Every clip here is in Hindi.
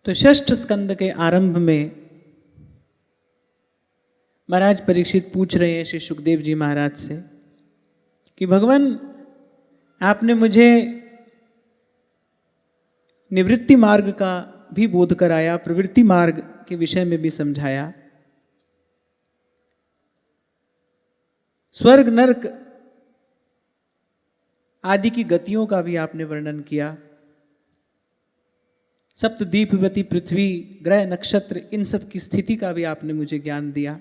तो षष्ठ स्कंद के आरंभ में महाराज परीक्षित पूछ रहे हैं श्री सुखदेव जी महाराज से कि भगवान आपने मुझे निवृत्ति मार्ग का भी बोध कराया, प्रवृत्ति मार्ग के विषय में भी समझाया, स्वर्ग नरक आदि की गतियों का भी आपने वर्णन किया, सप्तद्वीपवती पृथ्वी, ग्रह नक्षत्र, इन सब की स्थिति का भी आपने मुझे ज्ञान दिया।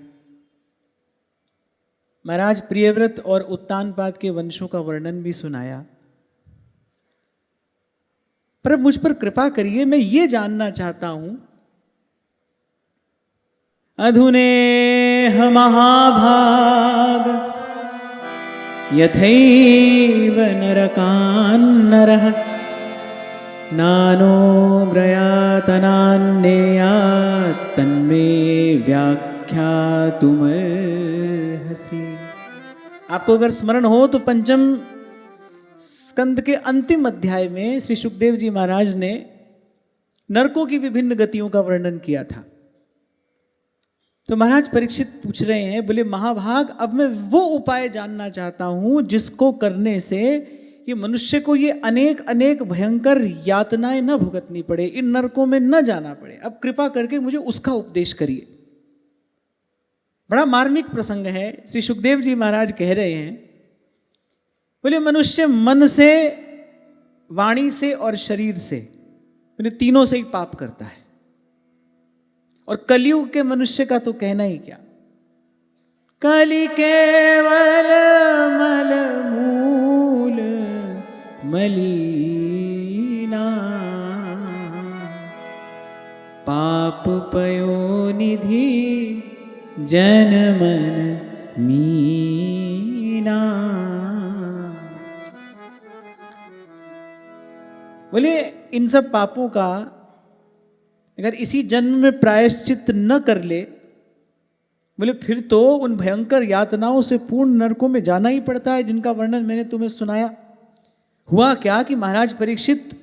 महाराज प्रियव्रत और उत्तानपाद के वंशों का वर्णन भी सुनाया। पर मुझ पर कृपा करिए, मैं ये जानना चाहता हूं, अधुनेह महाभाग यथैव नरकान्नरः नानो ग्रयातनान्नेयात् तन्मे व्याख्यातुमर्हसि। आपको अगर स्मरण हो तो पंचम स्कंद के अंतिम अध्याय में श्री सुखदेव जी महाराज ने नरकों की विभिन्न गतियों का वर्णन किया था। तो महाराज परीक्षित पूछ रहे हैं, बोले महाभाग अब मैं वो उपाय जानना चाहता हूं जिसको करने से ये मनुष्य को ये अनेक अनेक भयंकर यातनाएं न भुगतनी पड़े, इन नरकों में न जाना पड़े। अब कृपा करके मुझे उसका उपदेश करिए। बड़ा मार्मिक प्रसंग है। श्री सुखदेव जी महाराज कह रहे हैं, बोले मनुष्य मन से, वाणी से और शरीर से, बोले तीनों से ही पाप करता है। और कलयुग के मनुष्य का तो कहना ही क्या, कलि केवल मल मूल मलीना पाप पयोनिधि जन मन मीना। बोले इन सब पापों का अगर इसी जन्म में प्रायश्चित न कर ले, बोले फिर तो उन भयंकर यातनाओं से पूर्ण नरकों में जाना ही पड़ता है, जिनका वर्णन मैंने तुम्हें सुनाया। हुआ क्या कि महाराज परीक्षित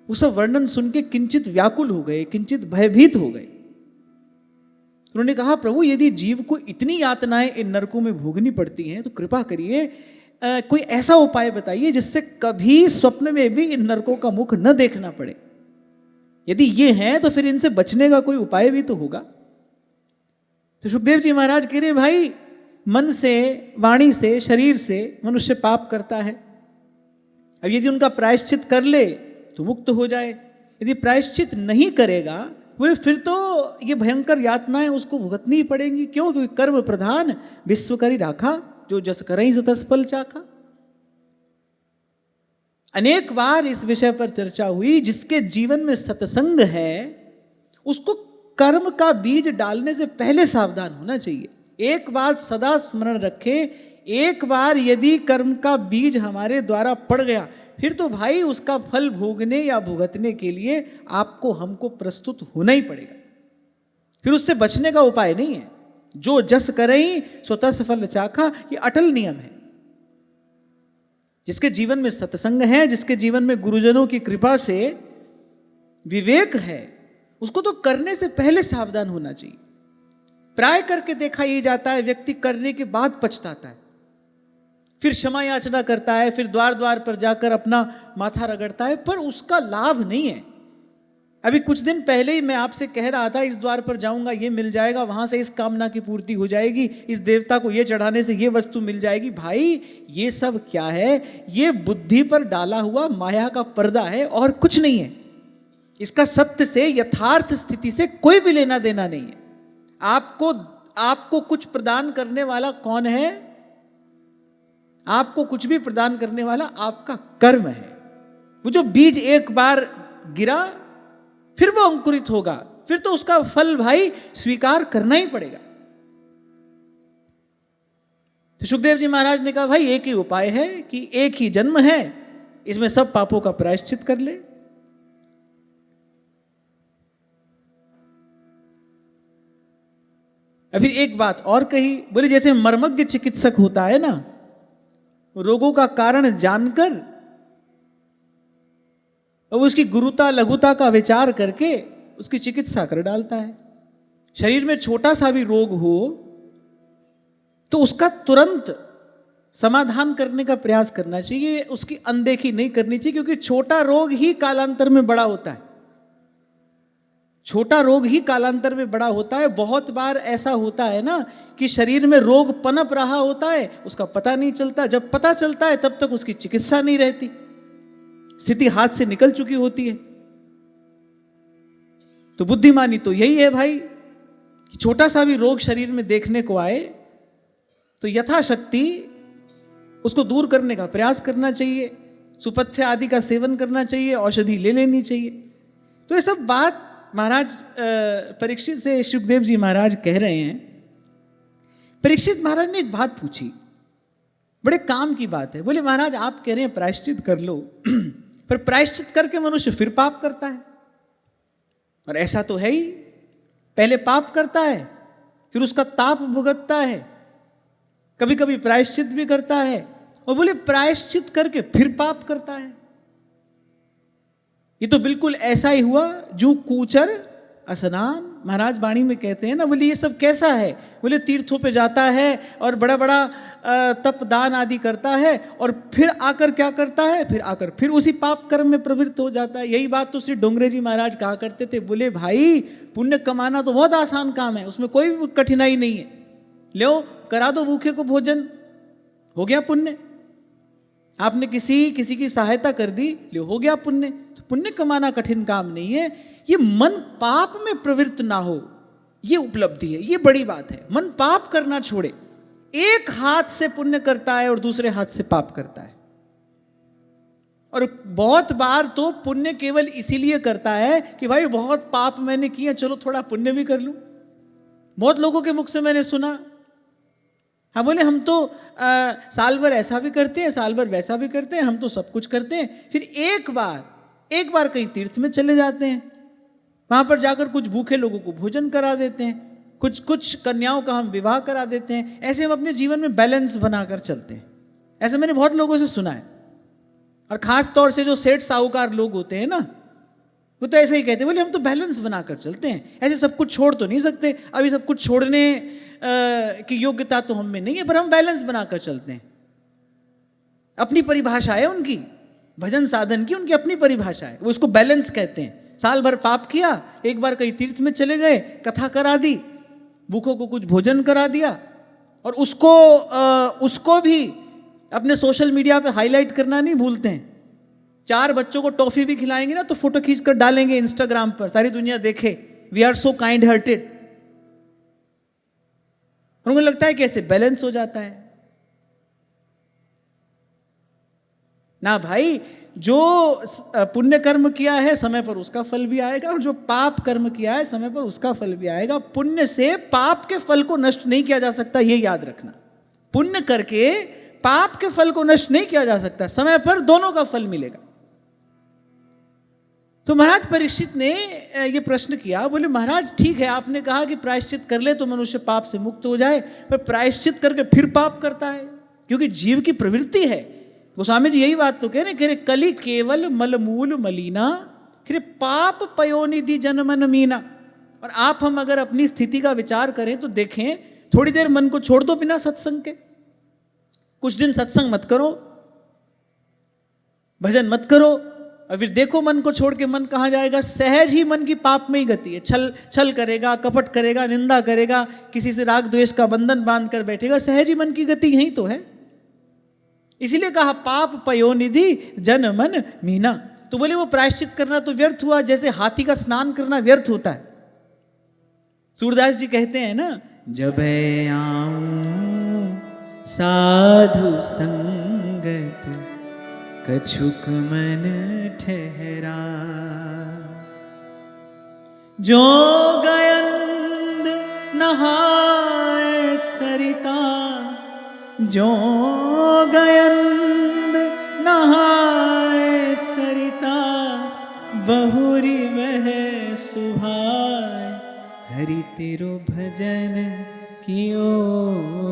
उस वर्णन सुन के किंचित व्याकुल हो गए, किंचित भयभीत हो गए। उन्होंने कहा, प्रभु यदि जीव को इतनी यातनाएं इन नरकों में भोगनी पड़ती हैं तो कृपा करिए कोई ऐसा उपाय बताइए जिससे कभी स्वप्न में भी इन नरकों का मुख न देखना पड़े। यदि ये हैं तो फिर इनसे बचने का कोई उपाय भी तो होगा। तो सुखदेव जी महाराज कह रहे, भाई मन से, वाणी से, शरीर से मनुष्य पाप करता है। अब यदि उनका प्रायश्चित कर ले तो मुक्त हो जाए, यदि प्रायश्चित नहीं करेगा बोले फिर तो ये भयंकर यातनाएं उसको भुगतनी ही पड़ेंगी। क्यों? क्योंकि कर्म प्रधान विश्व करी राखा, जो जस करई सो तस फल चाखा। अनेक बार इस विषय पर चर्चा हुई, जिसके जीवन में सत्संग है उसको कर्म का बीज डालने से पहले सावधान होना चाहिए। एक बात सदा स्मरण रखे, एक बार यदि कर्म का बीज हमारे द्वारा पड़ गया फिर तो भाई उसका फल भोगने या भुगतने के लिए आपको हमको प्रस्तुत होना ही पड़ेगा। फिर उससे बचने का उपाय नहीं है। जो जस करई सो तस फल चाखा, ये अटल नियम है। जिसके जीवन में सत्संग है, जिसके जीवन में गुरुजनों की कृपा से विवेक है, उसको तो करने से पहले सावधान होना चाहिए। प्राय करके देखा यही जाता है, व्यक्ति करने के बाद पछताता है, फिर क्षमा याचना करता है, फिर द्वार द्वार पर जाकर अपना माथा रगड़ता है, पर उसका लाभ नहीं है। अभी कुछ दिन पहले ही मैं आपसे कह रहा था, इस द्वार पर जाऊंगा ये मिल जाएगा, वहां से इस कामना की पूर्ति हो जाएगी, इस देवता को ये चढ़ाने से ये वस्तु मिल जाएगी। भाई ये सब क्या है? ये बुद्धि पर डाला हुआ माया का पर्दा है और कुछ नहीं है। इसका सत्य से, यथार्थ स्थिति से कोई भी लेना देना नहीं है। आपको कुछ प्रदान करने वाला कौन है? आपको कुछ भी प्रदान करने वाला आपका कर्म है। वो जो बीज एक बार गिरा फिर वो अंकुरित होगा, फिर तो उसका फल भाई स्वीकार करना ही पड़ेगा। तो सुखदेव जी महाराज ने कहा, भाई एक ही उपाय है कि एक ही जन्म है, इसमें सब पापों का प्रायश्चित कर ले। फिर एक बात और कही, बोले जैसे मर्मज्ञ चिकित्सक होता है ना, रोगों का कारण जानकर और उसकी गुरुता लघुता का विचार करके उसकी चिकित्सा कर डालता है। शरीर में छोटा सा भी रोग हो तो उसका तुरंत समाधान करने का प्रयास करना चाहिए, उसकी अनदेखी नहीं करनी चाहिए, क्योंकि छोटा रोग ही कालांतर में बड़ा होता है। छोटा रोग ही कालांतर में बड़ा होता है। बहुत बार ऐसा होता है ना कि शरीर में रोग पनप रहा होता है, उसका पता नहीं चलता, जब पता चलता है तब तक उसकी चिकित्सा नहीं रहती, स्थिति हाथ से निकल चुकी होती है। तो बुद्धिमानी तो यही है भाई कि छोटा सा भी रोग शरीर में देखने को आए तो यथाशक्ति उसको दूर करने का प्रयास करना चाहिए, सुपथ्य आदि का सेवन करना चाहिए, औषधि ले लेनी चाहिए। तो ये सब बात महाराज परीक्षित से शुकदेव जी महाराज कह रहे हैं। परीक्षित महाराज ने एक बात पूछी, बड़े काम की बात है। बोले महाराज आप कह रहे हैं प्रायश्चित कर लो, पर प्रायश्चित करके मनुष्य फिर पाप करता है, और ऐसा तो है ही, पहले पाप करता है फिर उसका ताप भुगतता है, कभी कभी प्रायश्चित भी करता है, और बोले प्रायश्चित करके फिर पाप करता है। ये तो बिल्कुल ऐसा ही हुआ जो कूचर स्नान, महाराज वाणी में कहते हैं ना। बोले ये सब कैसा है? बोले तीर्थों पे जाता है और बड़ा बड़ा तप दान आदि करता है, और फिर आकर क्या करता है, फिर आकर फिर उसी पाप कर्म में प्रवृत्त हो जाता है। यही बात तो श्री डोंगरे जी महाराज कहा करते थे। बोले भाई पुण्य कमाना तो बहुत आसान काम है, उसमें कोई कठिनाई नहीं है, लो करा दो भूखे को भोजन, हो गया पुण्य। आपने किसी की सहायता कर दी, लो हो गया पुण्य। तो पुण्य कमाना कठिन काम नहीं है, ये मन पाप में प्रवृत्त ना हो, ये उपलब्धि है, ये बड़ी बात है। मन पाप करना छोड़े, एक हाथ से पुण्य करता है और दूसरे हाथ से पाप करता है। और बहुत बार तो पुण्य केवल इसीलिए करता है कि भाई बहुत पाप मैंने किया, चलो थोड़ा पुण्य भी कर लूं। बहुत लोगों के मुख से मैंने सुना, हाँ बोले हम तो साल भर ऐसा भी करते हैं, साल भर वैसा भी करते हैं, हम तो सब कुछ करते हैं, फिर एक बार कहीं तीर्थ में चले जाते हैं, वहां पर जाकर कुछ भूखे लोगों को भोजन करा देते हैं, कुछ कन्याओं का हम विवाह करा देते हैं। ऐसे हम अपने जीवन में बैलेंस बनाकर चलते हैं। ऐसे मैंने बहुत लोगों से सुना है। और खास तौर से जो सेठ साहूकार लोग होते हैं ना, वो तो ऐसे ही कहते हैं, बोले हम तो बैलेंस बनाकर चलते हैं, ऐसे सब कुछ छोड़ तो नहीं सकते, अभी सब कुछ छोड़ने की योग्यता तो हम में नहीं है, पर हम बैलेंस बनाकर चलते हैं। अपनी परिभाषा है उनकी, भजन साधन की उनकी अपनी परिभाषा है, वो उसको बैलेंस कहते हैं। साल भर पाप किया, एक बार कहीं तीर्थ में चले गए, कथा करा दी, भूखों को कुछ भोजन करा दिया, और उसको भी अपने सोशल मीडिया पे हाईलाइट करना नहीं भूलते हैं। 4 बच्चों को टॉफी भी खिलाएंगे ना तो फोटो खींच कर डालेंगे इंस्टाग्राम पर, सारी दुनिया देखे, we are so kind hearted. उनको लगता है कि ऐसे बैलेंस हो जाता है ना। भाई जो पुण्य कर्म किया है समय पर उसका फल भी आएगा, और जो पाप कर्म किया है समय पर उसका फल भी आएगा। पुण्य से पाप के फल को नष्ट नहीं किया जा सकता, ये याद रखना। पुण्य करके पाप के फल को नष्ट नहीं किया जा सकता, समय पर दोनों का फल मिलेगा। तो महाराज परीक्षित ने ये प्रश्न किया, बोले महाराज ठीक है आपने कहा कि प्रायश्चित कर ले तो मनुष्य पाप से मुक्त हो जाए, पर प्रायश्चित करके फिर पाप करता है, क्योंकि जीव की प्रवृत्ति है। गोस्वामी जी यही बात तो कह रहे कली केवल मलमूल मलीना, कह पाप पयोनिधि जनमन मीना। और आप हम अगर अपनी स्थिति का विचार करें तो देखें, थोड़ी देर मन को छोड़ दो बिना सत्संग के, कुछ दिन सत्संग मत करो, भजन मत करो, और फिर देखो मन को छोड़ के मन कहाँ जाएगा। सहज ही मन की पाप में ही गति है। छल करेगा, कपट करेगा, निंदा करेगा, किसी से राग द्वेष का बंधन बांध कर बैठेगा, सहज ही मन की गति यही तो है। इसीलिए कहा पाप पयोनिधि जन मन मीना। तो बोले वो प्रायश्चित करना तो व्यर्थ हुआ, जैसे हाथी का स्नान करना व्यर्थ होता है। सूरदास जी कहते हैं ना, जब आऊं साधु संगत कछुक मन ठहरा, जो गयंद नहाए सरिता, जो गयंद नहाए सरिता, बहुरी वह सुहाए, हरि तेरो भजन कियो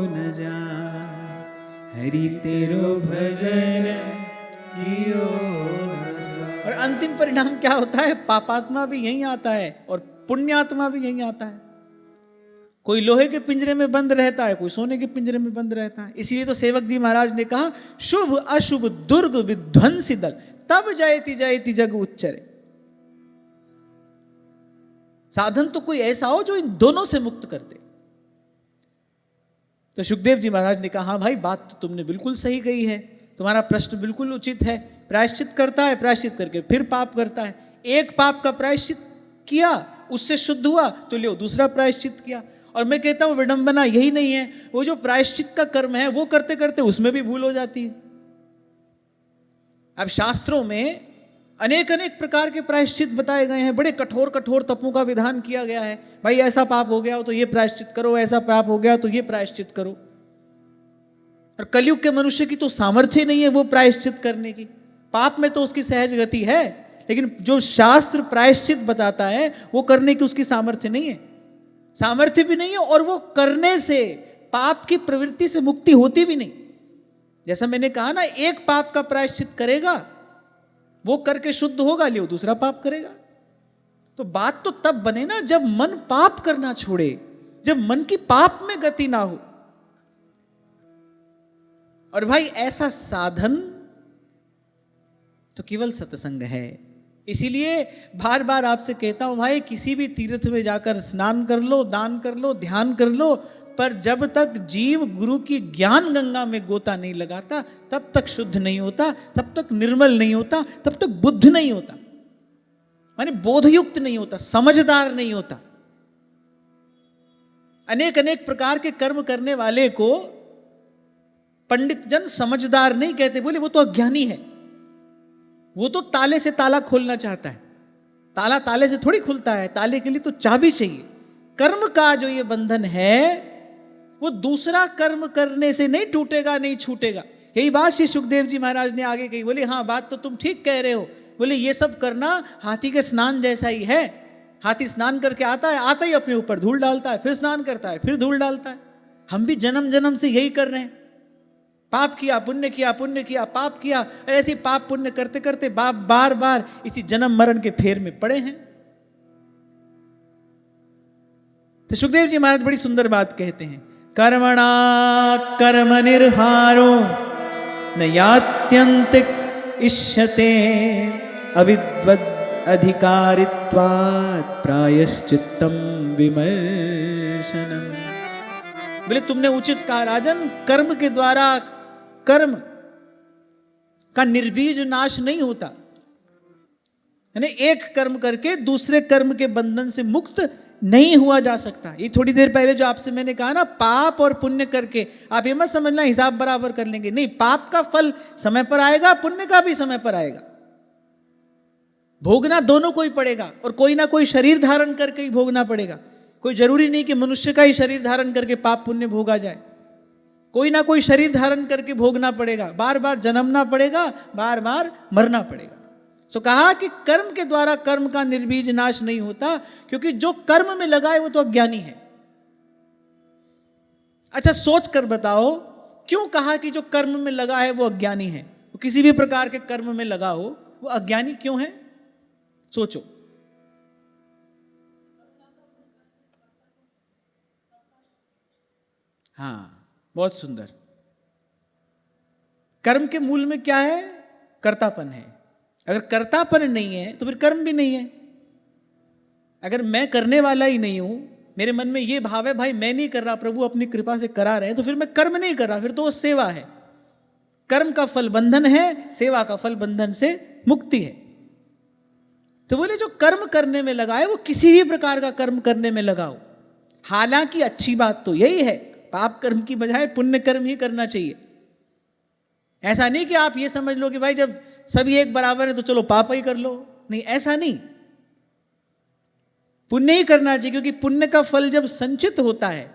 न जाए, हरि तेरो भजन कियो न जाए। और अंतिम परिणाम क्या होता है? पापात्मा भी यहीं आता है और पुण्यात्मा भी यहीं आता है। कोई लोहे के पिंजरे में बंद रहता है, कोई सोने के पिंजरे में बंद रहता है। इसीलिए तो सेवक जी महाराज ने कहा, शुभ अशुभ दुर्ग विध्वंसी दल तब जयति जयति जग उच्चरे। साधन तो कोई ऐसा हो जो इन दोनों से मुक्त कर दे। तो सुखदेव जी महाराज ने कहा, हाँ भाई, बात तो तुमने बिल्कुल सही कही है, तुम्हारा प्रश्न बिल्कुल उचित है। प्रायश्चित करता है, प्रायश्चित करके फिर पाप करता है। एक पाप का प्रायश्चित किया, उससे शुद्ध हुआ, तो लियो दूसरा प्रायश्चित किया। और मैं कहता हूं विडंबना यही नहीं है, वो जो प्रायश्चित का कर्म है वो करते करते उसमें भी भूल हो जाती है। अब शास्त्रों में अनेक अनेक प्रकार के प्रायश्चित बताए गए हैं, बड़े कठोर कठोर तपों का विधान किया गया है। भाई ऐसा पाप हो गया हो तो ये प्रायश्चित करो, ऐसा पाप हो गया तो ये प्रायश्चित करो। और कलयुग के मनुष्य की तो सामर्थ्य नहीं है वो प्रायश्चित करने की। पाप में तो उसकी सहज गति है, लेकिन जो शास्त्र प्रायश्चित बताता है वो करने की उसकी सामर्थ्य नहीं है, सामर्थ्य भी नहीं है, और वो करने से पाप की प्रवृत्ति से मुक्ति होती भी नहीं। जैसा मैंने कहा ना, एक पाप का प्रायश्चित करेगा, वो करके शुद्ध होगा, लियो दूसरा पाप करेगा। तो बात तो तब बने ना जब मन पाप करना छोड़े, जब मन की पाप में गति ना हो। और भाई ऐसा साधन तो केवल सत्संग है। इसीलिए बार बार आपसे कहता हूं भाई, किसी भी तीर्थ में जाकर स्नान कर लो, दान कर लो, ध्यान कर लो, पर जब तक जीव गुरु की ज्ञान गंगा में गोता नहीं लगाता तब तक शुद्ध नहीं होता, तब तक निर्मल नहीं होता, तब तक बुद्ध नहीं होता, माने बोधयुक्त नहीं होता, समझदार नहीं होता। अनेक अनेक प्रकार के कर्म करने वाले को पंडित जन समझदार नहीं कहते, बोले वो तो अज्ञानी है, वो तो ताले से ताला खोलना चाहता है। ताला ताले से थोड़ी खुलता है, ताले के लिए तो चाबी चाहिए। कर्म का जो ये बंधन है वो दूसरा कर्म करने से नहीं टूटेगा, नहीं छूटेगा। यही बात श्री सुखदेव जी महाराज ने आगे कही। बोले हाँ, बात तो तुम ठीक कह रहे हो। बोले ये सब करना हाथी के स्नान जैसा ही है। हाथी स्नान करके आता है, आता ही अपने ऊपर धूल डालता है, फिर स्नान करता है, फिर धूल डालता है। हम भी जन्म जन्म से यही कर रहे हैं, पाप किया, पुण्य किया, पुण्य किया, पाप किया, ऐसी पाप पुण्य करते करते बार बार इसी जन्म मरण के फेर में पड़े हैं। तो सुखदेव जी महाराज बड़ी सुंदर बात कहते हैं, कर्मणात् कर्म निर्हारो न यात्यंतिक इष्यते अविद्वद अधिकारित्वात् प्रायश्चित्तम विमर्शनम्। बोले तुमने उचित कहा राजन, कर्म के द्वारा कर्म का निर्बीज नाश नहीं होता। यानी एक कर्म करके दूसरे कर्म के बंधन से मुक्त नहीं हुआ जा सकता। ये थोड़ी देर पहले जो आपसे मैंने कहा ना, पाप और पुण्य करके आप ये मत समझना हिसाब बराबर कर लेंगे, नहीं, पाप का फल समय पर आएगा, पुण्य का भी समय पर आएगा। भोगना दोनों को ही पड़ेगा, और कोई ना कोई शरीर धारण करके ही भोगना पड़ेगा। कोई जरूरी नहीं कि मनुष्य का ही शरीर धारण करके पाप पुण्य भोगा जाए, कोई ना कोई शरीर धारण करके भोगना पड़ेगा, बार बार जन्मना पड़ेगा, बार बार मरना पड़ेगा। सो कहा कि कर्म के द्वारा कर्म का निर्बीज नाश नहीं होता, क्योंकि जो कर्म में लगा है वो तो अज्ञानी है। अच्छा सोच कर बताओ, क्यों कहा कि जो कर्म में लगा है वो अज्ञानी है? वो किसी भी प्रकार के कर्म में लगा हो वो अज्ञानी क्यों है? सोचो। हाँ, बहुत सुंदर। कर्म के मूल में क्या है? कर्तापन है। अगर कर्तापन नहीं है तो फिर कर्म भी नहीं है। अगर मैं करने वाला ही नहीं हूं, मेरे मन में ये भाव है भाई मैं नहीं कर रहा, प्रभु अपनी कृपा से करा रहे हैं, तो फिर मैं कर्म नहीं कर रहा, फिर तो वो सेवा है। कर्म का फल बंधन है, सेवा का फल बंधन से मुक्ति है। तो बोले जो कर्म करने में लगा है वो किसी भी प्रकार का कर्म करने में लगाओ। हालांकि अच्छी बात तो यही है, पाप कर्म की बजाय पुण्य कर्म ही करना चाहिए। ऐसा नहीं कि आप ये समझ लो कि भाई जब सभी एक बराबर है तो चलो पाप ही कर लो, नहीं, ऐसा नहीं। पुण्य ही करना चाहिए, क्योंकि पुण्य का फल जब संचित होता है,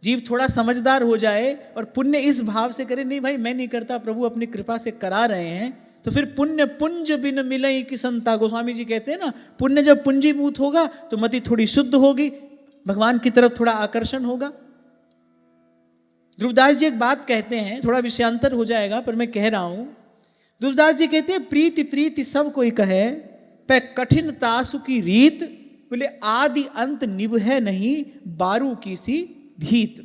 जीव थोड़ा समझदार हो जाए और पुण्य इस भाव से करे, नहीं भाई मैं नहीं करता, प्रभु अपनी कृपा से करा रहे हैं, तो फिर पुण्य पुंज बिन मिलई की संता। गोस्वामी जी कहते हैं ना, पुण्य जब पुंजीभूत होगा तो मति थोड़ी शुद्ध होगी, भगवान की तरफ थोड़ा आकर्षण होगा। ध्रुवदास जी एक बात कहते हैं, थोड़ा विषयांतर हो जाएगा पर मैं कह रहा हूं, दुर्दास जी कहते हैं प्रीति प्रीति सब कोई कहे, पे कठिन तासु की रीत, बोले आदि अंत निभे नहीं बारू की सी भीत।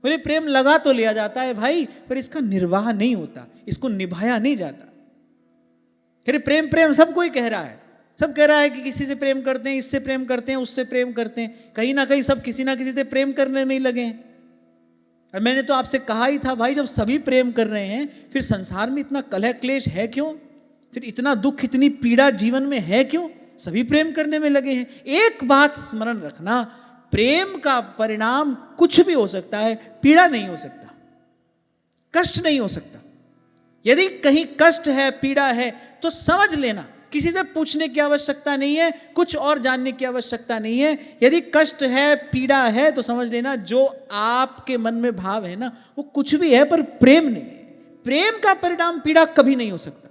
बोले प्रेम लगा तो लिया जाता है भाई, पर इसका निर्वाह नहीं होता, इसको निभाया नहीं जाता। फिर प्रेम प्रेम सब कोई कह रहा है, सब कह रहा है कि किसी से प्रेम करते हैं, इससे प्रेम करते हैं, उससे प्रेम करते हैं, कहीं ना कहीं सब किसी ना किसी से प्रेम करने में ही लगे हैं। और मैंने तो आपसे कहा ही था भाई, जब सभी प्रेम कर रहे हैं फिर संसार में इतना कलह क्लेश है क्यों, फिर इतना दुख इतनी पीड़ा जीवन में है क्यों, सभी प्रेम करने में लगे हैं। एक बात स्मरण रखना, प्रेम का परिणाम कुछ भी हो सकता है, पीड़ा नहीं हो सकता, कष्ट नहीं हो सकता। यदि कहीं कष्ट है, पीड़ा है, तो समझ लेना, किसी से पूछने की आवश्यकता नहीं है, कुछ और जानने की आवश्यकता नहीं है। यदि कष्ट है, पीड़ा है, तो समझ लेना जो आपके मन में भाव है ना, वो कुछ भी है, पर प्रेम नहीं है। प्रेम का परिणाम पीड़ा कभी नहीं हो सकता।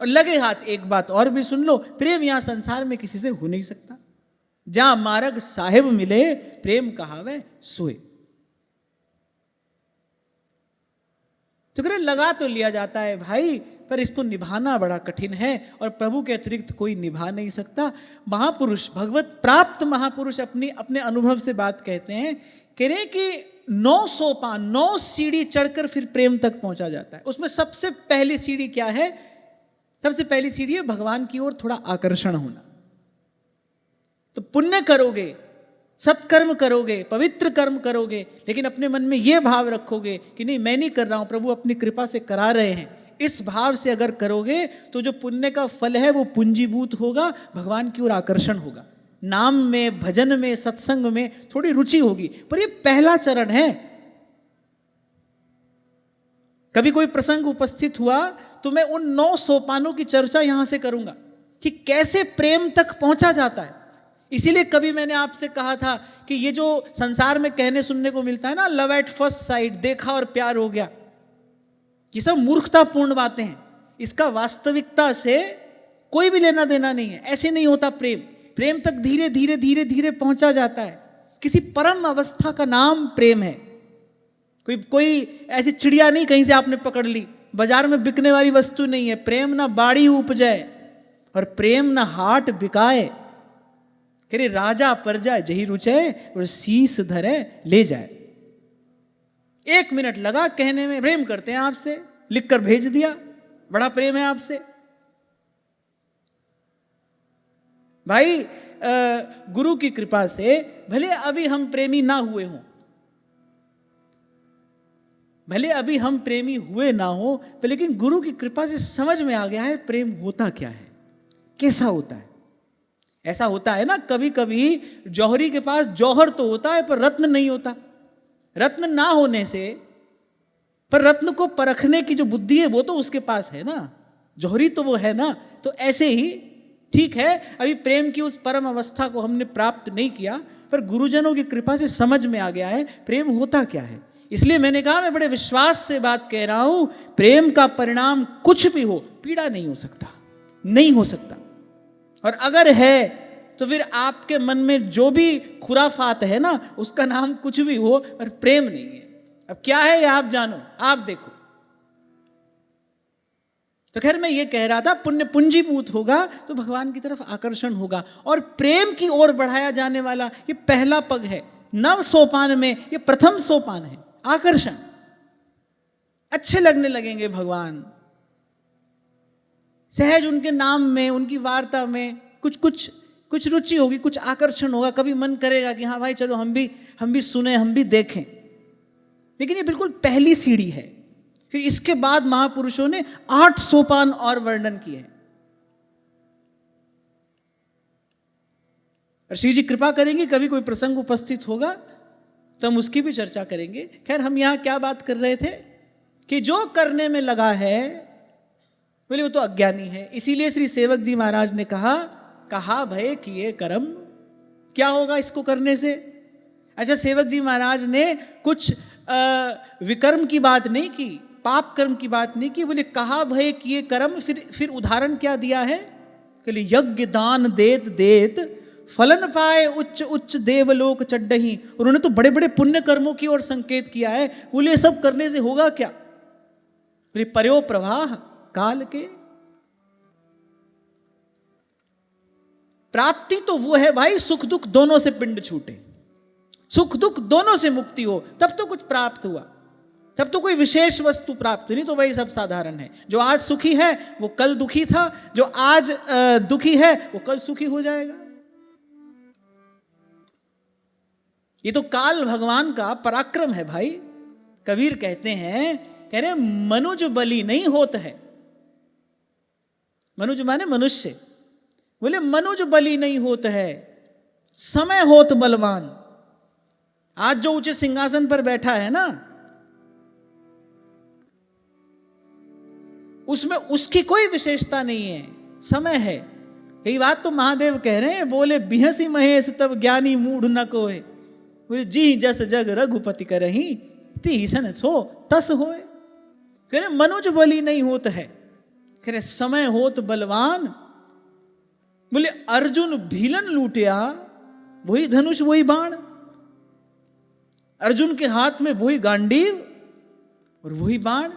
और लगे हाथ एक बात और भी सुन लो, प्रेम यहां संसार में किसी से हो नहीं सकता। जहां मार्ग साहेब मिले, प्रेम कहावे सोए। तो करे लगा तो लिया जाता है भाई, पर इसको निभाना बड़ा कठिन है, और प्रभु के अतिरिक्त कोई निभा नहीं सकता। महापुरुष, भगवत प्राप्त महापुरुष अपने अनुभव से बात कहते हैं, कह रहे हैं कि 9 सोपान, 9 सीढ़ी चढ़कर फिर प्रेम तक पहुंचा जाता है। उसमें सबसे पहली सीढ़ी क्या है? सबसे पहली सीढ़ी है भगवान की ओर थोड़ा आकर्षण होना। तो पुण्य करोगे, सत्कर्म करोगे, पवित्र कर्म करोगे, लेकिन अपने मन में यह भाव रखोगे कि नहीं मैं नहीं कर रहा हूं, प्रभु अपनी कृपा से करा रहे हैं। इस भाव से अगर करोगे तो जो पुण्य का फल है वो पूंजीभूत होगा, भगवान की ओर आकर्षण होगा। नाम में, भजन में, सत्संग में थोड़ी रुचि होगी, पर यह पहला चरण है। कभी कोई प्रसंग उपस्थित हुआ तो मैं उन 9 सोपानों की चर्चा यहां से करूंगा कि कैसे प्रेम तक पहुंचा जाता है। इसीलिए कभी मैंने आपसे कहा था कि ये जो संसार में कहने सुनने को मिलता है ना, लव एट फर्स्ट साइट, देखा और प्यार हो गया, ये सब मूर्खतापूर्ण बातें हैं। इसका वास्तविकता से कोई भी लेना देना नहीं है। ऐसे नहीं होता प्रेम। प्रेम तक धीरे धीरे धीरे धीरे पहुंचा जाता है। किसी परम अवस्था का नाम प्रेम है। कोई ऐसी चिड़िया नहीं कहीं से आपने पकड़ ली, बाजार में बिकने वाली वस्तु नहीं है। प्रेम ना बाड़ी उपजाए और प्रेम ना हाट बिकाए, कह राजा परजा जही रुचे और शीस धरे ले जाए। 1 मिनट लगा कहने में, प्रेम करते हैं आपसे, लिखकर भेज दिया, बड़ा प्रेम है आपसे। भाई गुरु की कृपा से भले अभी हम प्रेमी ना हुए हों, भले अभी हम प्रेमी हुए ना हो, लेकिन गुरु की कृपा से समझ में आ गया है प्रेम होता क्या है, कैसा होता है। ऐसा होता है ना, कभी कभी जौहरी के पास जौहर तो होता है पर रत्न नहीं होता। रत्न ना होने से, पर रत्न को परखने की जो बुद्धि है वो तो उसके पास है ना, जौहरी तो वो है ना। तो ऐसे ही ठीक है, अभी प्रेम की उस परम अवस्था को हमने प्राप्त नहीं किया, पर गुरुजनों की कृपा से समझ में आ गया है प्रेम होता क्या है। इसलिए मैंने कहा, मैं बड़े विश्वास से बात कह रहा हूं, प्रेम का परिणाम कुछ भी हो, पीड़ा नहीं हो सकता, नहीं हो सकता। और अगर है तो फिर आपके मन में जो भी खुराफात है ना, उसका नाम कुछ भी हो, पर प्रेम नहीं है। अब क्या है ये आप जानो, आप देखो। तो खैर मैं ये कह रहा था, पुण्य पूंजीभूत होगा तो भगवान की तरफ आकर्षण होगा, और प्रेम की ओर बढ़ाया जाने वाला ये पहला पग है। 9 सोपान में ये प्रथम सोपान है, आकर्षण। अच्छे लगने लगेंगे भगवान, सहज उनके नाम में, उनकी वार्ता में कुछ रुचि होगी, कुछ आकर्षण होगा। कभी मन करेगा कि हाँ भाई चलो हम भी सुने, हम भी देखें। लेकिन ये बिल्कुल पहली सीढ़ी है। फिर इसके बाद महापुरुषों ने 8 सोपान और वर्णन किए हैं। और श्री जी कृपा करेंगे, कभी कोई प्रसंग उपस्थित होगा तो हम उसकी भी चर्चा करेंगे। खैर हम यहां क्या बात कर रहे थे कि जो करने में लगा है बोले वो तो अज्ञानी है। इसीलिए श्री सेवक जी महाराज ने कहा भय किए कर्म, क्या होगा इसको करने से। अच्छा, सेवक जी महाराज ने कुछ विकर्म की बात नहीं की, पाप कर्म की बात नहीं की, बोले कहा भय किए कर्म। फिर उदाहरण क्या दिया है कि यज्ञ दान देत देत फलन पाए उच्च उच्च देवलोक चड्डही। उन्होंने तो बड़े बड़े पुण्य कर्मों की ओर संकेत किया है। बोले सब करने से होगा क्या, बोले पर्यो प्रवाह काल के। प्राप्ति तो वो है भाई, सुख दुख दोनों से पिंड छूटे, सुख दुख दोनों से मुक्ति हो, तब तो कुछ प्राप्त हुआ, तब तो कोई विशेष वस्तु प्राप्त, नहीं तो वही सब साधारण है। जो आज सुखी है वो कल दुखी था, जो आज दुखी है वो कल सुखी हो जाएगा। ये तो काल भगवान का पराक्रम है भाई। कबीर कहते हैं, कह रहे मनुज बलि नहीं होत है। मनुज माने मनुष्य, बोले मनुज बलि नहीं होत है, समय होत बलवान। आज जो उच्च सिंहासन पर बैठा है ना, उसमें उसकी कोई विशेषता नहीं है, समय है। यही बात तो महादेव कह रहे हैं, बोले बिहसी महेश तब ज्ञानी मूढ़ न कोय, बोले जी जस जग रघुपति करही तीसन सो तस होए। कह रहे मनुज बलि नहीं होत है, कह रहे समय होत बलवान। बोले अर्जुन भीलन लूटिया, वही धनुष वही बाण, अर्जुन के हाथ में वही गांडीव और वही बाण।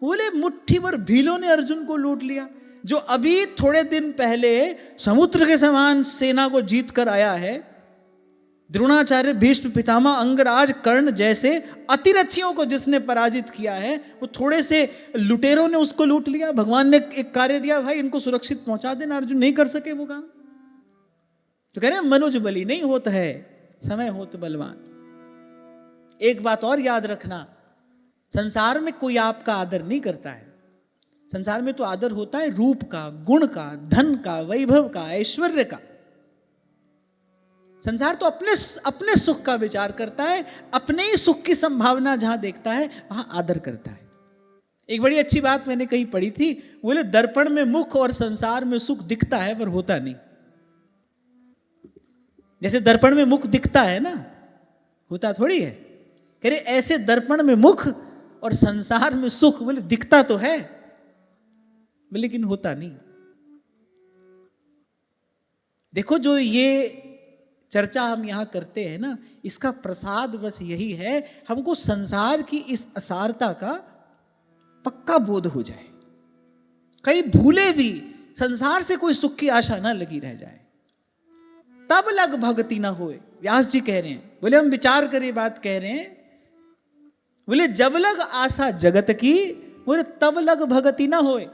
बोले मुट्ठी भर भीलों ने अर्जुन को लूट लिया। जो अभी थोड़े दिन पहले समुद्र के समान सेना को जीत कर आया है, द्रोणाचार्य, भीष्म पितामह, अंगराज, कर्ण जैसे अतिरथियों को जिसने पराजित किया है, वो थोड़े से लुटेरों ने उसको लूट लिया। भगवान ने एक कार्य दिया, भाई इनको सुरक्षित पहुंचा देना, अर्जुन नहीं कर सके वो काम। तो कह रहे हैं मनुज बलि नहीं होता है, समय होत बलवान। एक बात और याद रखना, संसार में कोई आपका आदर नहीं करता है। संसार में तो आदर होता है रूप का, गुण का, धन का, वैभव का, ऐश्वर्य का। संसार तो अपने सुख का विचार करता है, अपने ही सुख की संभावना जहां देखता है वहां आदर करता है। एक बड़ी अच्छी बात मैंने कहीं पढ़ी थी, बोले दर्पण में मुख और संसार में सुख दिखता है पर होता नहीं। जैसे दर्पण में मुख दिखता है ना, होता थोड़ी है। कह रहे ऐसे दर्पण में मुख और संसार में सुख, बोले दिखता तो है लेकिन होता नहीं। देखो जो ये चर्चा हम यहां करते हैं ना, इसका प्रसाद बस यही है, हमको संसार की इस असारता का पक्का बोध हो जाए, कहीं भूले भी संसार से कोई सुख की आशा ना लगी रह जाए। तब लग भगति ना होए, व्यास जी कह रहे हैं। बोले हम विचार करें, बात कह रहे हैं, बोले जब लग आशा जगत की, बोले तब लग भगति ना होए।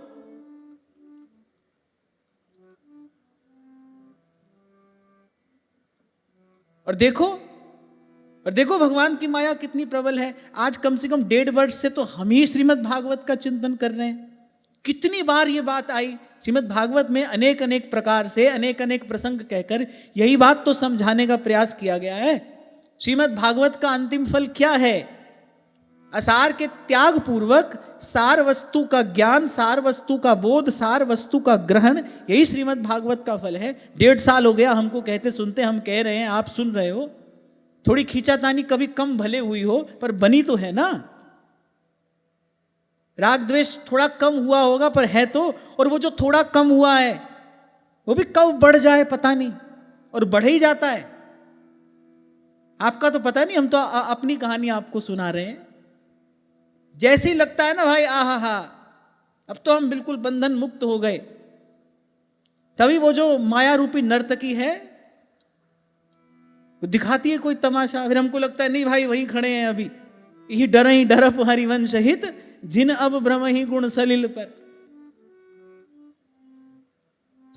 और देखो भगवान की माया कितनी प्रबल है। आज कम से कम 1.5 वर्ष से तो हम ही श्रीमद् भागवत का चिंतन कर रहे हैं। कितनी बार ये बात आई, श्रीमद् भागवत में अनेक अनेक प्रकार से अनेक अनेक प्रसंग कहकर यही बात तो समझाने का प्रयास किया गया है। श्रीमद् भागवत का अंतिम फल क्या है? असार के त्याग पूर्वक सार वस्तु का ज्ञान, सार वस्तु का बोध, सार वस्तु का ग्रहण, यही श्रीमद् भागवत का फल है। 1.5 साल हो गया हमको कहते सुनते, हम कह रहे हैं, आप सुन रहे हो। थोड़ी खींचातानी कभी कम भले हुई हो पर बनी तो है ना। राग द्वेष थोड़ा कम हुआ होगा पर है तो, और वो जो थोड़ा कम हुआ है वो भी कब बढ़ जाए पता नहीं, और बढ़ ही जाता है। आपका तो पता नहीं, हम तो अपनी कहानी आपको सुना रहे हैं। जैसे ही लगता है ना भाई, आहा हा, अब तो हम बिल्कुल बंधन मुक्त हो गए, तभी वो जो माया रूपी नर्तकी है वो दिखाती है कोई तमाशा। फिर हमको लगता है नहीं भाई वही खड़े हैं अभी, यही डर ही डरप हरिवंश हित, जिन अब भ्रम ही गुण सलिल पर।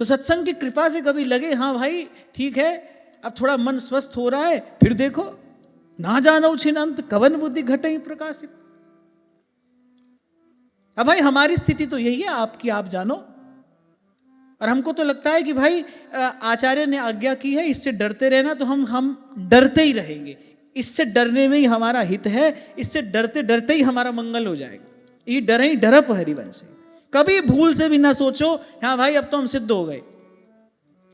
तो सत्संग की कृपा से कभी लगे हाँ भाई ठीक है, अब थोड़ा मन स्वस्थ हो रहा है, फिर देखो ना जानो छिन अंत कवन बुद्धि घटे ही प्रकाशित। अब भाई हमारी स्थिति तो यही है, आपकी आप जानो। और हमको तो लगता है कि भाई आचार्य ने आज्ञा की है, इससे डरते रहना, तो हम डरते ही रहेंगे। इससे डरने में ही हमारा हित है, इससे डरते डरते ही हमारा मंगल हो जाएगा। ये डर ही डरप हरिवंश। कभी भूल से भी ना सोचो हाँ भाई अब तो हम सिद्ध हो गए,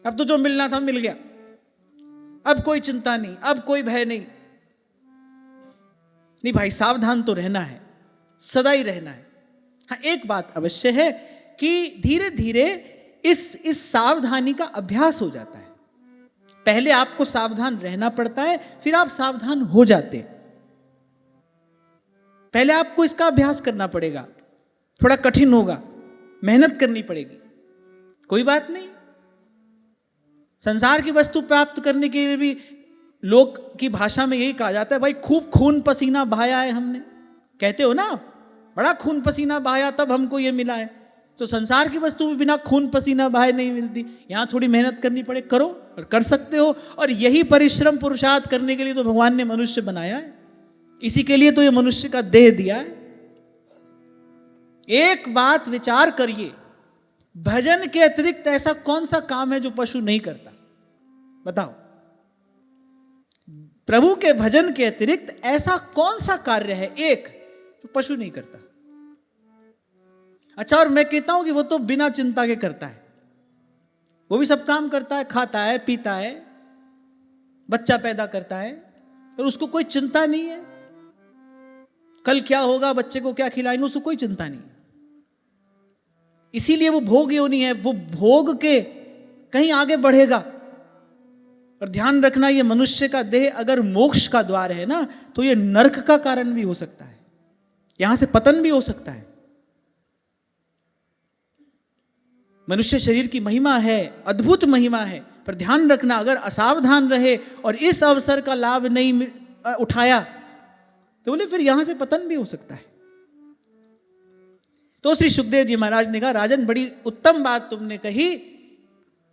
अब तो जो मिलना था मिल गया, अब कोई चिंता नहीं, अब कोई भय नहीं। नहीं भाई, सावधान तो रहना है, सदा ही रहना है। हाँ एक बात अवश्य है कि धीरे धीरे इस सावधानी का अभ्यास हो जाता है। पहले आपको सावधान रहना पड़ता है, फिर आप सावधान हो जाते हैं। पहले आपको इसका अभ्यास करना पड़ेगा। थोड़ा कठिन होगा, मेहनत करनी पड़ेगी, कोई बात नहीं। संसार की वस्तु प्राप्त करने के लिए भी लोक की भाषा में यही कहा जाता है, भाई खूब खून पसीना बहाया है हमने, कहते हो ना आप, बड़ा खून पसीना बहाया तब हमको ये मिला है। तो संसार की वस्तु भी बिना खून पसीना बहाए नहीं मिलती, यहां थोड़ी मेहनत करनी पड़े, करो और कर सकते हो। और यही परिश्रम पुरुषार्थ करने के लिए तो भगवान ने मनुष्य बनाया है, इसी के लिए तो ये मनुष्य का देह दिया है। एक बात विचार करिए, भजन के अतिरिक्त ऐसा कौन सा काम है जो पशु नहीं करता? बताओ, प्रभु के भजन के अतिरिक्त ऐसा कौन सा कार्य है एक जो पशु नहीं करता? अच्छा, और मैं कहता हूं कि वो तो बिना चिंता के करता है, वो भी सब काम करता है, खाता है, पीता है, बच्चा पैदा करता है, और उसको कोई चिंता नहीं है कल क्या होगा, बच्चे को क्या खिलाएंगे, उसको कोई चिंता नहीं है। इसीलिए वो भोग योनि है, वो भोग के कहीं आगे बढ़ेगा। और ध्यान रखना, ये मनुष्य का देह अगर मोक्ष का द्वार है ना, तो ये नरक का कारण भी हो सकता है, यहां से पतन भी हो सकता है। मनुष्य शरीर की महिमा है, अद्भुत महिमा है, पर ध्यान रखना, अगर असावधान रहे और इस अवसर का लाभ नहीं उठाया तो बोले फिर यहां से पतन भी हो सकता है। तो श्री सुखदेव जी महाराज ने कहा, राजन बड़ी उत्तम बात तुमने कही,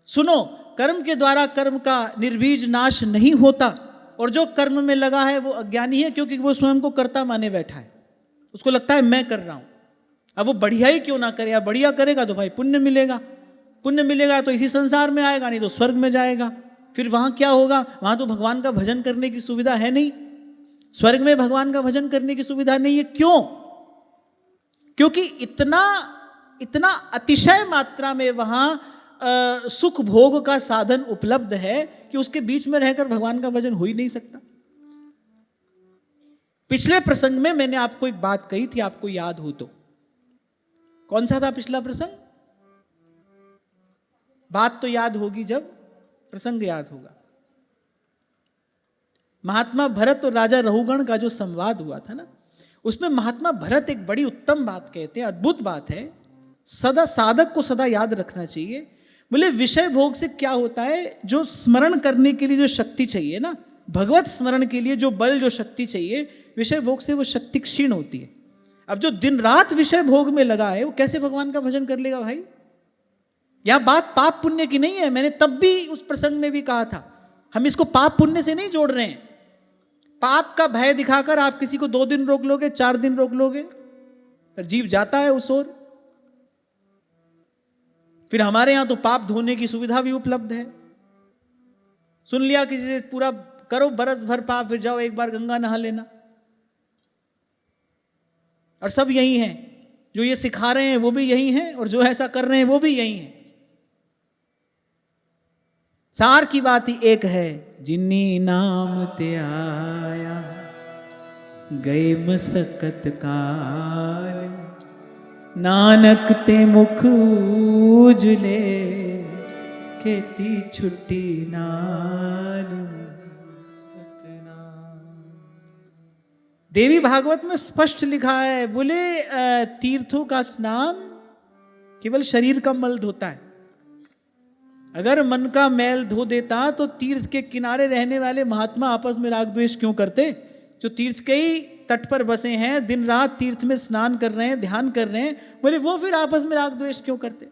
सुनो, कर्म के द्वारा कर्म का निर्बीज नाश नहीं होता, और जो कर्म में लगा है वो अज्ञानी है, क्योंकि वो स्वयं को कर्ता माने बैठा है, उसको लगता है मैं कर रहा हूं। अब वो बढ़िया ही क्यों ना करे, या बढ़िया करेगा तो भाई पुण्य मिलेगा, पुण्य मिलेगा तो इसी संसार में आएगा, नहीं तो स्वर्ग में जाएगा। फिर वहां क्या होगा, वहां तो भगवान का भजन करने की सुविधा है नहीं, स्वर्ग में भगवान का भजन करने की सुविधा नहीं है। क्यों? क्योंकि इतना इतना अतिशय मात्रा में वहां सुख भोग का साधन उपलब्ध है कि उसके बीच में रहकर भगवान का भजन हो ही नहीं सकता। पिछले प्रसंग में मैंने आपको एक बात कही थी, आपको याद हो तो, कौन सा था पिछला प्रसंग? बात तो याद होगी जब प्रसंग याद होगा। महात्मा भरत और राजा रहुगण का जो संवाद हुआ था ना, उसमें महात्मा भरत एक बड़ी उत्तम बात कहते हैं, अद्भुत बात है, सदा साधक को सदा याद रखना चाहिए। बोले विषय भोग से क्या होता है, जो स्मरण करने के लिए जो शक्ति चाहिए ना, भगवत स्मरण के लिए जो बल जो शक्ति चाहिए, विषय भोग से वो शक्ति क्षीण होती है। अब जो दिन रात विषय भोग में लगा है वो कैसे भगवान का भजन कर लेगा भाई? यह बात पाप पुण्य की नहीं है, मैंने तब भी उस प्रसंग में भी कहा था, हम इसको पाप पुण्य से नहीं जोड़ रहे हैं। पाप का भय दिखाकर आप किसी को 2 दिन रोक लोगे, 4 दिन रोक लोगे, पर जीव जाता है उस ओर। फिर हमारे यहां तो पाप धोने की सुविधा भी उपलब्ध है। सुन लिया किसी से, पूरा करो बरस भर पाप, फिर जाओ एक बार गंगा नहा लेना। और सब यही हैं, जो ये सिखा रहे हैं वो भी यही हैं, और जो ऐसा कर रहे हैं वो भी यही हैं। सार की बात ही एक है, जिन्नी नाम ते आया गए मसकत काल, नानक ते मुख उजले खेती छुट्टी नाल। देवी भागवत में स्पष्ट लिखा है, बोले तीर्थों का स्नान केवल शरीर का मल धोता है। अगर मन का मैल धो देता तो तीर्थ के किनारे रहने वाले महात्मा आपस में राग द्वेष क्यों करते? जो तीर्थ के ही तट पर बसे हैं, दिन रात तीर्थ में स्नान कर रहे हैं, ध्यान कर रहे हैं, बोले वो फिर आपस में राग द्वेष क्यों करते?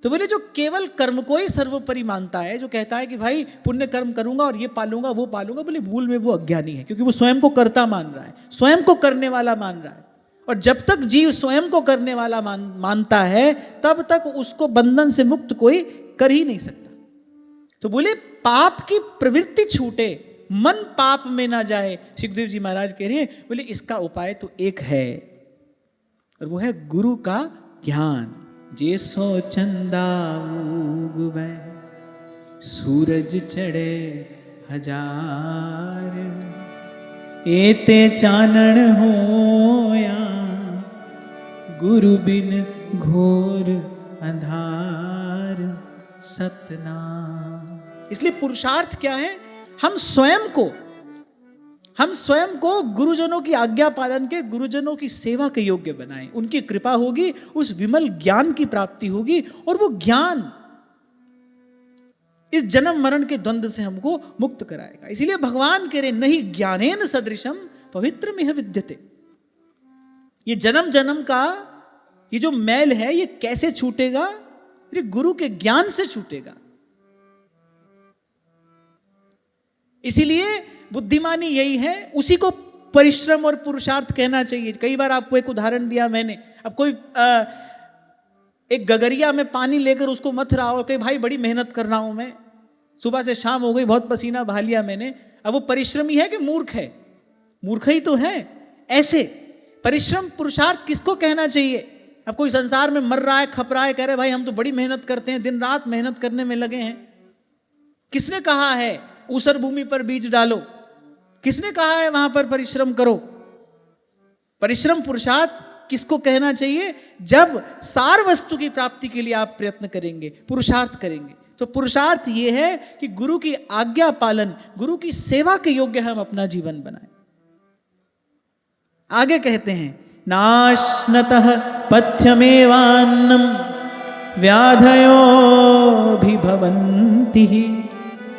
तो बोले जो केवल कर्म को ही सर्वोपरि मानता है, जो कहता है कि भाई पुण्य कर्म करूंगा और ये पालूंगा वो पालूंगा, बोले मूल में वो अज्ञानी है, क्योंकि वो स्वयं को कर्ता मान रहा है, स्वयं को करने वाला मान रहा है। और जब तक जीव स्वयं को करने वाला मानता है, तब तक उसको बंधन से मुक्त कोई कर ही नहीं सकता। तो बोले पाप की प्रवृत्ति छूटे, मन पाप में ना जाए। सुखदेव जी महाराज कह रहे हैं, बोले इसका उपाय तो एक है, और वो है गुरु का ज्ञान। जे सो चंदा उगवे सूरज चढ़े हजार, एते चानन होया गुरु बिन घोर अंधार सतनाम। इसलिए पुरुषार्थ क्या है? हम स्वयं को हम स्वयं को गुरुजनों की आज्ञा पालन के, गुरुजनों की सेवा के योग्य बनाएं। उनकी कृपा होगी, उस विमल ज्ञान की प्राप्ति होगी, और वो ज्ञान इस जन्म मरण के द्वंद्व से हमको मुक्त कराएगा। इसीलिए भगवान कह रहे नहीं ज्ञानेन सदृशम पवित्रमिह विद्यते। ये जन्म जन्म का ये जो मैल है ये कैसे छूटेगा? ये गुरु के ज्ञान से छूटेगा। इसीलिए बुद्धिमानी यही है, उसी को परिश्रम और पुरुषार्थ कहना चाहिए। कई बार आपको एक उदाहरण दिया मैंने। अब कोई एक गगरिया में पानी लेकर उसको मथ रहा हो, कहीं भाई बड़ी मेहनत कर रहा हूं मैं, सुबह से शाम हो गई, बहुत पसीना बहा लिया मैंने। अब वो परिश्रमी है कि मूर्ख है? मूर्ख ही तो है। ऐसे परिश्रम पुरुषार्थ किसको कहना चाहिए? अब कोई संसार में मर रहा है, खप रहा है, कह रहे भाई हम तो बड़ी मेहनत करते हैं, दिन रात मेहनत करने में लगे हैं। किसने कहा है ऊसर भूमि पर बीज डालो? किसने कहा है वहां पर परिश्रम करो? परिश्रम पुरुषार्थ किसको कहना चाहिए? जब सार वस्तु की प्राप्ति के लिए आप प्रयत्न करेंगे, पुरुषार्थ करेंगे। तो पुरुषार्थ ये है कि गुरु की आज्ञा पालन, गुरु की सेवा के योग्य हम अपना जीवन बनाएं। आगे कहते हैं नाश्नतः पथ्यमेवान्नम व्याधयो भी भवन्ति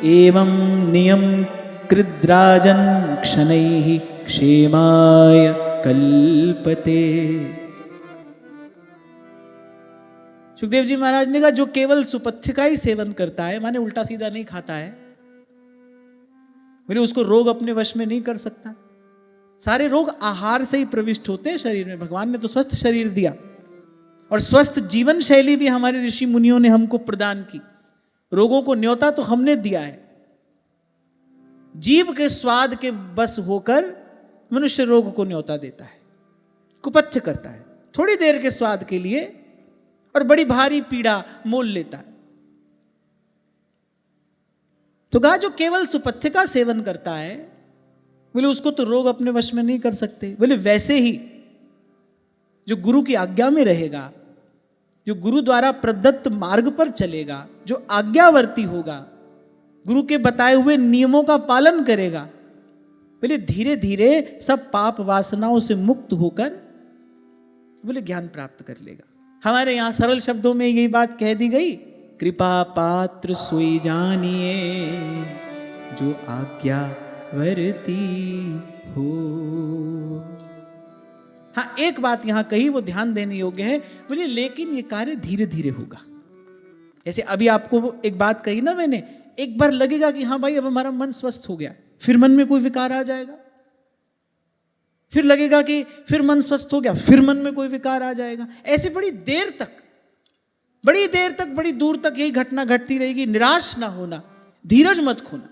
एवं नियम कृद्राजन क्षणैः क्षेमाय कल्पते। सुखदेव जी महाराज ने कहा जो केवल सुपथ्य का ही सेवन करता है, माने उल्टा सीधा नहीं खाता है, बोले उसको रोग अपने वश में नहीं कर सकता। सारे रोग आहार से ही प्रविष्ट होते हैं शरीर में। भगवान ने तो स्वस्थ शरीर दिया, और स्वस्थ जीवन शैली भी हमारे ऋषि मुनियों ने हमको प्रदान की। रोगों को न्योता तो हमने दिया है। जीव के स्वाद के बस होकर मनुष्य रोग को न्योता देता है, कुपथ्य करता है थोड़ी देर के स्वाद के लिए, और बड़ी भारी पीड़ा मोल लेता है। तो कहा जो केवल सुपथ्य का सेवन करता है, बोले उसको तो रोग अपने वश में नहीं कर सकते। बोले वैसे ही जो गुरु की आज्ञा में रहेगा, जो गुरु द्वारा प्रदत्त मार्ग पर चलेगा, जो आज्ञावर्ती होगा, गुरु के बताए हुए नियमों का पालन करेगा, बोले धीरे धीरे सब पाप वासनाओं से मुक्त होकर बोले ज्ञान प्राप्त कर लेगा। हमारे यहां सरल शब्दों में यही बात कह दी गई, कृपा पात्र सोई जानिए जो आज्ञावर्ती हो। हाँ, एक बात यहां कही वो ध्यान देने योग्य है, बोले लेकिन ये कार्य धीरे धीरे होगा। जैसे अभी आपको एक बात कही ना मैंने, एक बार लगेगा कि हाँ भाई अब हमारा मन स्वस्थ हो गया, फिर मन में कोई विकार आ जाएगा, फिर लगेगा कि फिर मन स्वस्थ हो गया, फिर मन में कोई विकार आ जाएगा। ऐसे बड़ी देर तक, बड़ी दूर तक यही घटना घटती रहेगी। निराश ना होना, धीरज मत खोना।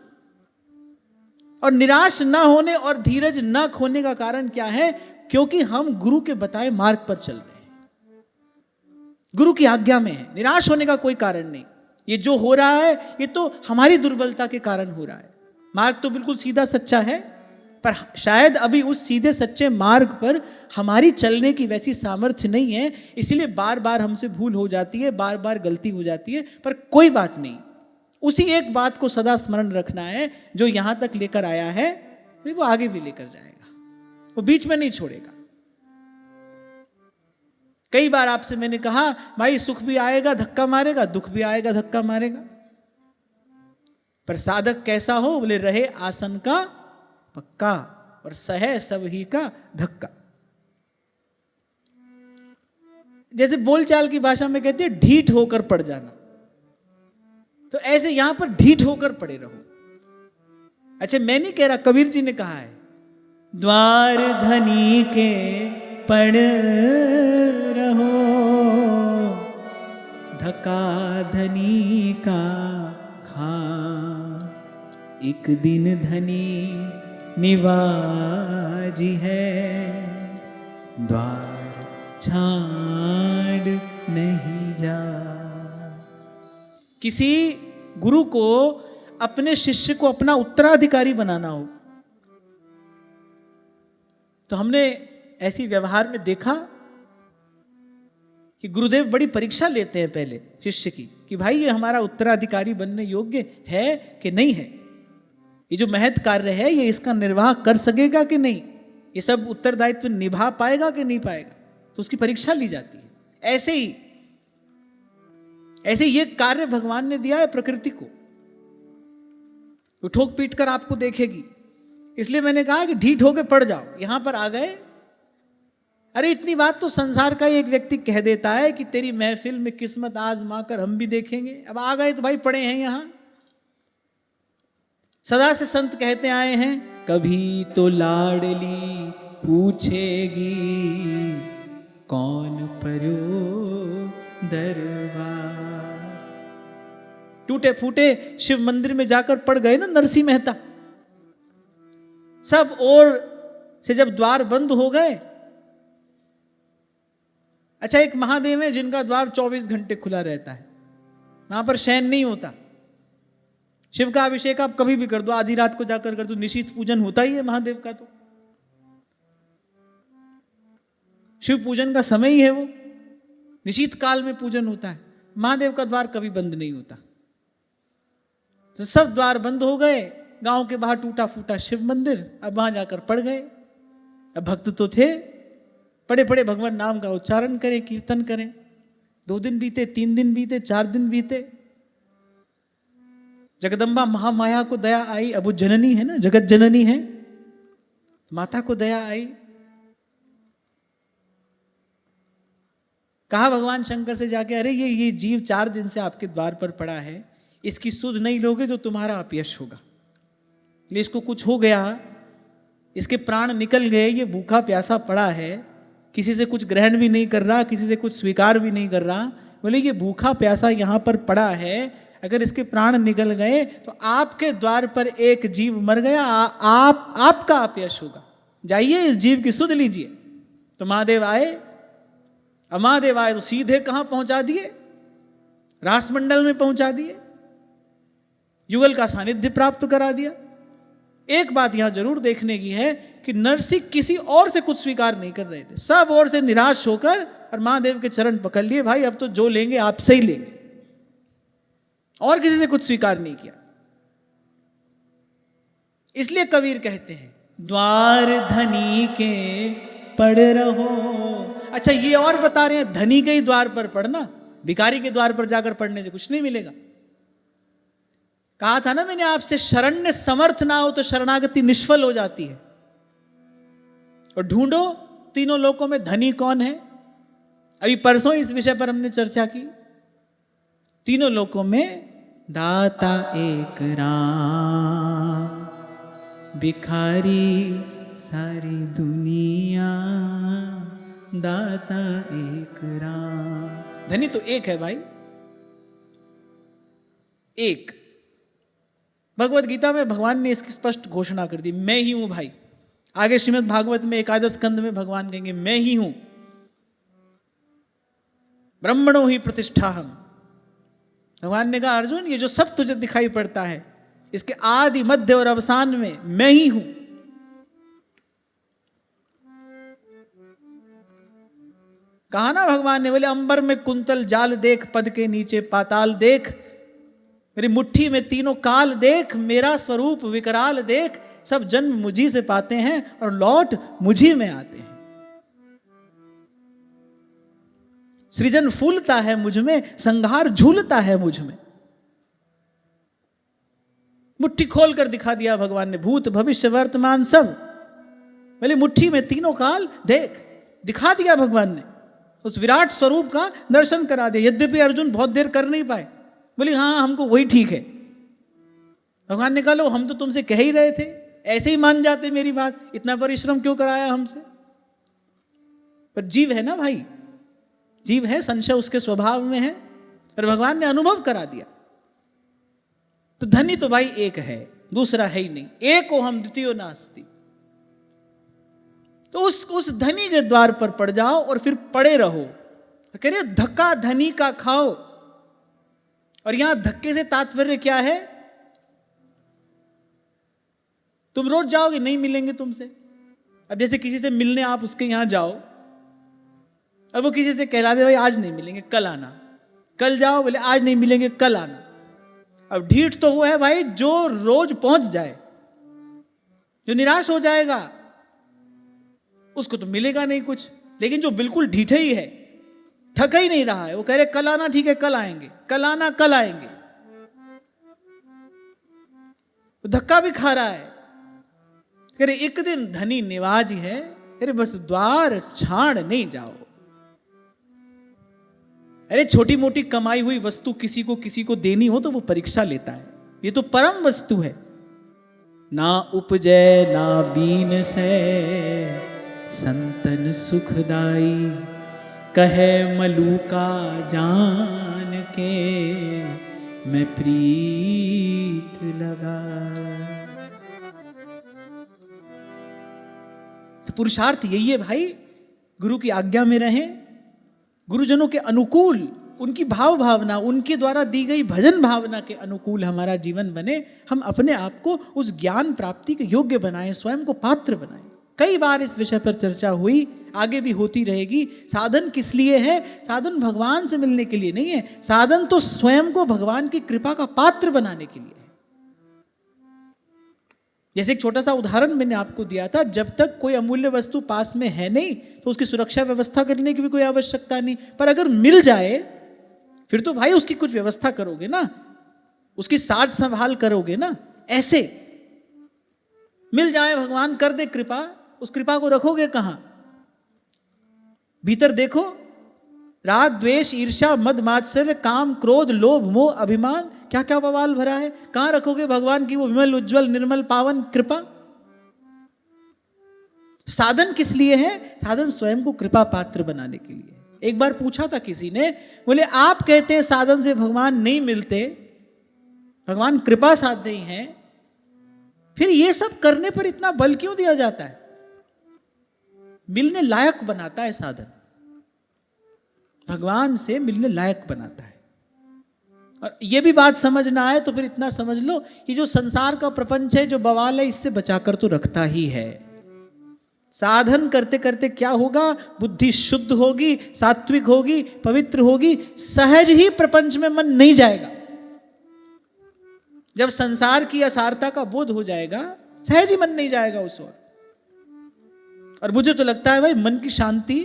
और निराश ना होने और धीरज ना खोने का कारण क्या है? क्योंकि हम गुरु के बताए मार्ग पर चल रहे हैं, गुरु की आज्ञा में है। निराश होने का कोई कारण नहीं। ये जो हो रहा है ये तो हमारी दुर्बलता के कारण हो रहा है। मार्ग तो बिल्कुल सीधा सच्चा है, पर शायद अभी उस सीधे सच्चे मार्ग पर हमारी चलने की वैसी सामर्थ्य नहीं है, इसलिए बार बार हमसे भूल हो जाती है, बार बार गलती हो जाती है। पर कोई बात नहीं, उसी एक बात को सदा स्मरण रखना है, जो यहां तक लेकर आया है वो आगे भी लेकर जाएगा, वो बीच में नहीं छोड़ेगा। कई बार आपसे मैंने कहा भाई सुख भी आएगा धक्का मारेगा, दुख भी आएगा धक्का मारेगा, पर साधक कैसा हो? बोले रहे आसन का पक्का और सहे सब ही का धक्का। जैसे बोलचाल की भाषा में कहते हैं ढीठ होकर पड़ जाना, तो ऐसे यहां पर ढीठ होकर पड़े रहो। अच्छा, मैं नहीं कह रहा, कबीर जी ने कहा है द्वार धनी के पड़ रहो, धक्का धनी का खा, एक दिन धनी निवाजी है, द्वार छाड़ नहीं जा। किसी गुरु को अपने शिष्य को अपना उत्तराधिकारी बनाना हो, तो हमने ऐसी व्यवहार में देखा कि गुरुदेव बड़ी परीक्षा लेते हैं पहले शिष्य की, कि भाई ये हमारा उत्तराधिकारी बनने योग्य है कि नहीं है। ये जो महत् कार्य है ये इसका निर्वाह कर सकेगा कि नहीं, ये सब उत्तरदायित्व निभा पाएगा कि नहीं पाएगा, तो उसकी परीक्षा ली जाती है। ऐसे ये कार्य भगवान ने दिया है प्रकृति को, वो ठोक पीट कर आपको देखेगी। इसलिए मैंने कहा कि ढीठ होके पड़ जाओ। यहां पर आ गए, अरे इतनी बात तो संसार का ही एक व्यक्ति कह देता है कि तेरी महफिल में किस्मत आजमा कर हम भी देखेंगे। अब आ गए तो भाई पड़े हैं यहां। सदा से संत कहते आए हैं, कभी तो लाडली पूछेगी कौन पर्यो दरबार। टूटे फूटे शिव मंदिर में जाकर पड़ गए ना नरसिंह मेहता। सब ओर से जब द्वार बंद हो गए, अच्छा एक महादेव है जिनका द्वार 24 घंटे खुला रहता है, वहां पर शयन नहीं होता। शिव का अभिषेक आप कभी भी कर दो, आधी रात को जाकर कर दो, निशीथ पूजन होता ही है महादेव का। तो शिव पूजन का समय ही है वो, निशीथ काल में पूजन होता है। महादेव का द्वार कभी बंद नहीं होता। तो सब द्वार बंद हो गए, गांव के बाहर टूटा फूटा शिव मंदिर, अब वहां जाकर पड़ गए। अब भक्त तो थे, पड़े पड़े भगवान नाम का उच्चारण करें, कीर्तन करें। 2 दिन बीते, 3 दिन बीते, 4 दिन बीते। जगदम्बा महामाया को दया आई, अब वो जननी है ना, जगत जननी है, माता को दया आई। कहा भगवान शंकर से जाके, अरे ये जीव 4 दिन से आपके द्वार पर पड़ा है, इसकी सुध नहीं लोगे तो तुम्हारा अपयश होगा। इसको कुछ हो गया, इसके प्राण निकल गए, ये भूखा प्यासा पड़ा है, किसी से कुछ ग्रहण भी नहीं कर रहा, किसी से कुछ स्वीकार भी नहीं कर रहा। बोले ये भूखा प्यासा यहां पर पड़ा है, अगर इसके प्राण निकल गए तो आपके द्वार पर एक जीव मर गया, आपका अपयश होगा, जाइए इस जीव की सुध लीजिए। तो महादेव आए। अब महादेव आए तो सीधे कहां पहुंचा दिए, रासमंडल में पहुंचा दिए, युगल का सानिध्य प्राप्त करा दिया। एक बात यहां जरूर देखने की है कि नरसिंह किसी और से कुछ स्वीकार नहीं कर रहे थे, सब ओर से निराश होकर और महादेव के चरण पकड़ लिए, भाई अब तो जो लेंगे आपसे ही लेंगे, और किसी से कुछ स्वीकार नहीं किया। इसलिए कबीर कहते हैं, द्वार धनी के पड़ रहो। अच्छा ये और बता रहे हैं, धनी के ही द्वार पर पढ़ना, भिखारी के द्वार पर जाकर पढ़ने से कुछ नहीं मिलेगा। कहा था ना मैंने आपसे, शरण्य समर्थ ना हो तो शरणागति निष्फल हो जाती है। और ढूंढो तीनों लोकों में धनी कौन है। अभी परसों इस विषय पर हमने चर्चा की। तीनों लोकों में दाता एक राम, भिखारी सारी दुनिया, दाता एक राम। धनी तो एक है भाई, एक। भगवत गीता में भगवान ने इसकी स्पष्ट घोषणा कर दी, मैं ही हूं भाई। आगे श्रीमद् भागवत में एकादश स्कंद में भगवान कहेंगे मैं ही हूं, ब्रह्मणो ही प्रतिष्ठा हम। भगवान ने कहा अर्जुन ये जो सब तुझे दिखाई पड़ता है, इसके आदि मध्य और अवसान में मैं ही हूं। कहा ना भगवान ने, बोले अंबर में कुंतल जाल देख, पद के नीचे पाताल देख, मेरी मुट्ठी में तीनों काल देख, मेरा स्वरूप विकराल देख, सब जन्म मुझी से पाते हैं और लौट मुझी में आते हैं। सृजन फूलता है मुझ में, संहार झूलता है मुझ में। मुट्ठी खोलकर दिखा दिया भगवान ने, भूत भविष्य वर्तमान सब। बोले मुट्ठी में तीनों काल देख, दिखा दिया भगवान ने, उस विराट स्वरूप का दर्शन करा दिया। यद्यपि अर्जुन बहुत देर कर नहीं पाए, बोले हाँ हमको वही ठीक है। भगवान ने कहा लो हम तो तुमसे कह ही रहे थे, ऐसे ही मान जाते मेरी बात, इतना परिश्रम क्यों कराया हमसे। पर जीव है ना भाई, जीव है, संशय उसके स्वभाव में है, और भगवान ने अनुभव करा दिया। तो धनी तो भाई एक है, दूसरा है ही नहीं, एको हम द्वितीयो नास्ति। तो उस धनी के द्वार पर पड़ जाओ और फिर पड़े रहो। तो कह रहे धक्का धनी का खाओ। और यहां धक्के से तात्पर्य क्या है, तुम रोज जाओगे नहीं मिलेंगे तुमसे। अब जैसे किसी से मिलने आप उसके यहां जाओ, अब वो किसी से कहला दे भाई आज नहीं मिलेंगे कल आना, कल जाओ बोले आज नहीं मिलेंगे कल आना। अब ढीठ तो वो है भाई जो रोज पहुंच जाए, जो निराश हो जाएगा उसको तो मिलेगा नहीं कुछ। लेकिन जो बिल्कुल ढीठे ही है, थका ही नहीं रहा है, वो कह रहे कल आना, ठीक है कल आएंगे, कल आना कल आएंगे, धक्का भी खा रहा है, कह रहे एक दिन धनी निवाज है, अरे बस द्वार छाड़ नहीं जाओ। अरे छोटी मोटी कमाई हुई वस्तु किसी को देनी हो तो वो परीक्षा लेता है, ये तो परम वस्तु है। ना उपजै ना बीन से संतन सुखदाई, कहे मलूका जान के मैं प्रीत लगा। तो पुरुषार्थ यही है भाई, गुरु की आज्ञा में रहें, गुरुजनों के अनुकूल, उनकी भाव भावना, उनके द्वारा दी गई भजन भावना के अनुकूल हमारा जीवन बने। हम अपने आप को उस ज्ञान प्राप्ति के योग्य बनाएं, स्वयं को पात्र बनाएं। कई बार इस विषय पर चर्चा हुई, आगे भी होती रहेगी। साधन किस लिए है? साधन भगवान से मिलने के लिए नहीं है, साधन तो स्वयं को भगवान की कृपा का पात्र बनाने के लिए है। जैसे एक छोटा सा उदाहरण मैंने आपको दिया था, जब तक कोई अमूल्य वस्तु पास में है नहीं तो उसकी सुरक्षा व्यवस्था करने की भी कोई आवश्यकता नहीं, पर अगर मिल जाए फिर तो भाई उसकी कुछ व्यवस्था करोगे ना, उसकी साज संभाल करोगे ना। ऐसे मिल जाए, भगवान कर दे कृपा, उस कृपा को रखोगे कहां? भीतर देखो, राग द्वेष ईर्ष्या मद मात्सर्य काम क्रोध लोभ मोह अभिमान, क्या क्या बवाल भरा है। कहां रखोगे भगवान की वो विमल उज्जवल निर्मल पावन कृपा? साधन किस लिए है? साधन स्वयं को कृपा पात्र बनाने के लिए। एक बार पूछा था किसी ने, बोले आप कहते हैं साधन से भगवान नहीं मिलते, भगवान कृपा साध्य ही है, फिर ये सब करने पर इतना बल क्यों दिया जाता है? मिलने लायक बनाता है साधन, भगवान से मिलने लायक बनाता है। और ये भी बात समझना है तो फिर इतना समझ लो, ये जो संसार का प्रपंच है, जो बवाल है, इससे बचाकर तो रखता ही है। साधन करते करते क्या होगा? बुद्धि शुद्ध होगी, सात्विक होगी, पवित्र होगी, सहज ही प्रपंच में मन नहीं जाएगा। जब संसार की असारता का बोध हो जाएगा, सहज ही मन नहीं जाएगा उस ओर। और मुझे तो लगता है भाई, मन की शांति,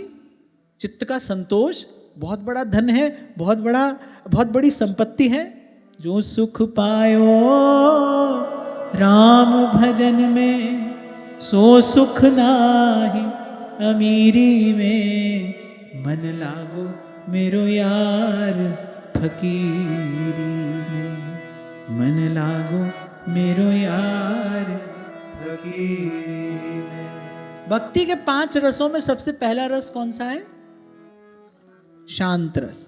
चित्त का संतोष बहुत बड़ा धन है, बहुत बड़ी संपत्ति है। जो सुख पायो राम भजन में, सो सुख नाही अमीरी में, मन लागो मेरो यार फकीरी में, मन लागो मेरो यार फकीरी में। भक्ति के 5 रसों में सबसे पहला रस कौन सा है? शांत रस।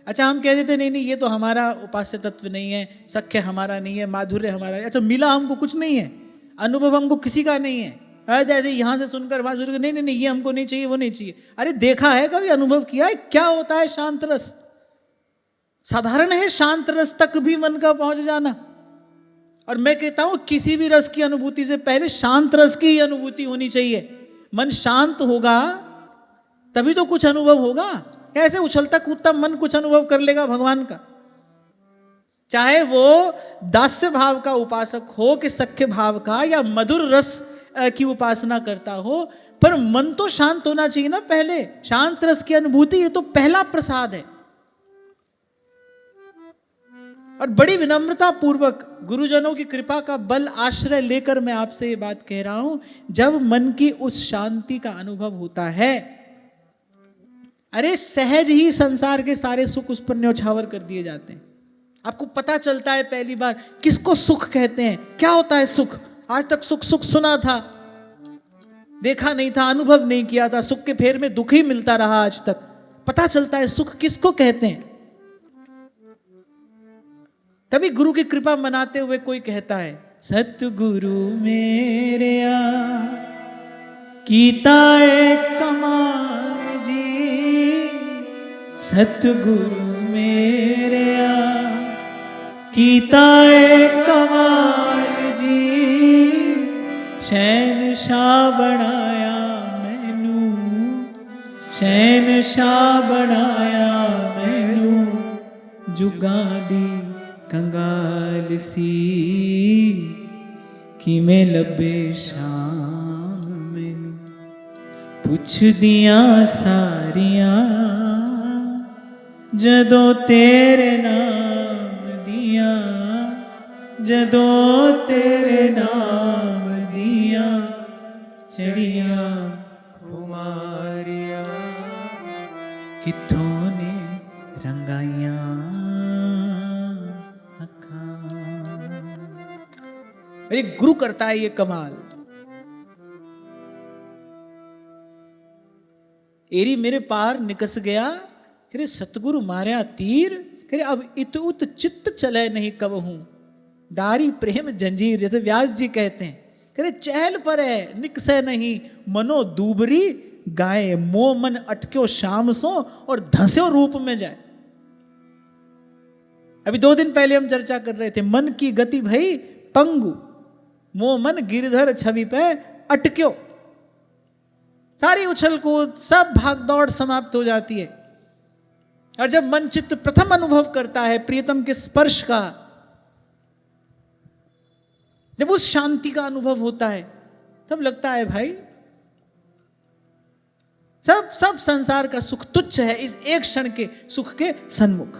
अच्छा, हम कह देते नहीं ये तो हमारा उपास्य तत्व नहीं है, सख्य हमारा नहीं है, माधुर्य हमारा है। अच्छा, मिला हमको कुछ नहीं है, अनुभव हमको किसी का नहीं है, जैसे यहां से सुनकर वहां सुनकर, नहीं ये हमको नहीं चाहिए, वो नहीं चाहिए। अरे देखा है, कभी अनुभव किया है क्या होता है शांत रस? साधारण है शांत रस तक भी मन का पहुंच जाना। और मैं कहता हूं किसी भी रस की अनुभूति से पहले शांत रस की ही अनुभूति होनी चाहिए। मन शांत होगा तभी तो कुछ अनुभव होगा। ऐसे उछलता कूदता मन कुछ अनुभव कर लेगा भगवान का, चाहे वो दास्य भाव का उपासक हो कि सख्य भाव का, या मधुर रस की उपासना करता हो, पर मन तो शांत होना चाहिए ना पहले। शांत रस की अनुभूति ये तो पहला प्रसाद है। और बड़ी विनम्रता पूर्वक गुरुजनों की कृपा का बल आश्रय लेकर मैं आपसे ये बात कह रहा हूं, जब मन की उस शांति का अनुभव होता है, अरे सहज ही संसार के सारे सुख उस पर न्यौछावर कर दिए जाते हैं। आपको पता चलता है पहली बार किसको सुख कहते हैं, क्या होता है सुख। आज तक सुख सुख सुना था, देखा नहीं था, अनुभव नहीं किया था, सुख के फेर में दुख ही मिलता रहा आज तक। पता चलता है सुख किसको कहते हैं। तभी गुरु की कृपा मनाते हुए कोई कहता है, सतगुरु मेरे कीता कमाल जी, सतगुरु मेरे कीता कमाल जी, शहनशाह बनाया मैनू, शहनशाह बनाया मैनू, जुगां दी कंगाल सी कि मैं लबे शाम में पुछ दिया सारियां जदों तेरे नाम दिया, जदों तेरे नाम दिया चढ़िया खुमारिया किथों ने रंगाइया अखां। अरे गुरु करता है ये कमाल। एरी मेरे पार निकस गया, करे सतगुरु मार्या तीर, करे अब इत उत चित्त चले नहीं कबहूं, डारी प्रेम जंजीर। जैसे व्यास जी कहते हैं, करे चहल पर है निकसे नहीं, मनो दूबरी गाए, मोह मन अटक्यो शाम सो और धंस्यो रूप में जाए। अभी 2 दिन पहले हम चर्चा कर रहे थे, मन की गति भई पंगु, मोह मन गिरधर छवि पे अटक्यो। सारी उछल कूद सब भाग दौड़ समाप्त हो जाती है। और जब मन चित्त प्रथम अनुभव करता है प्रियतम के स्पर्श का, जब उस शांति का अनुभव होता है, तब लगता है भाई सब संसार का सुख तुच्छ है इस एक क्षण के सुख के सन्मुख।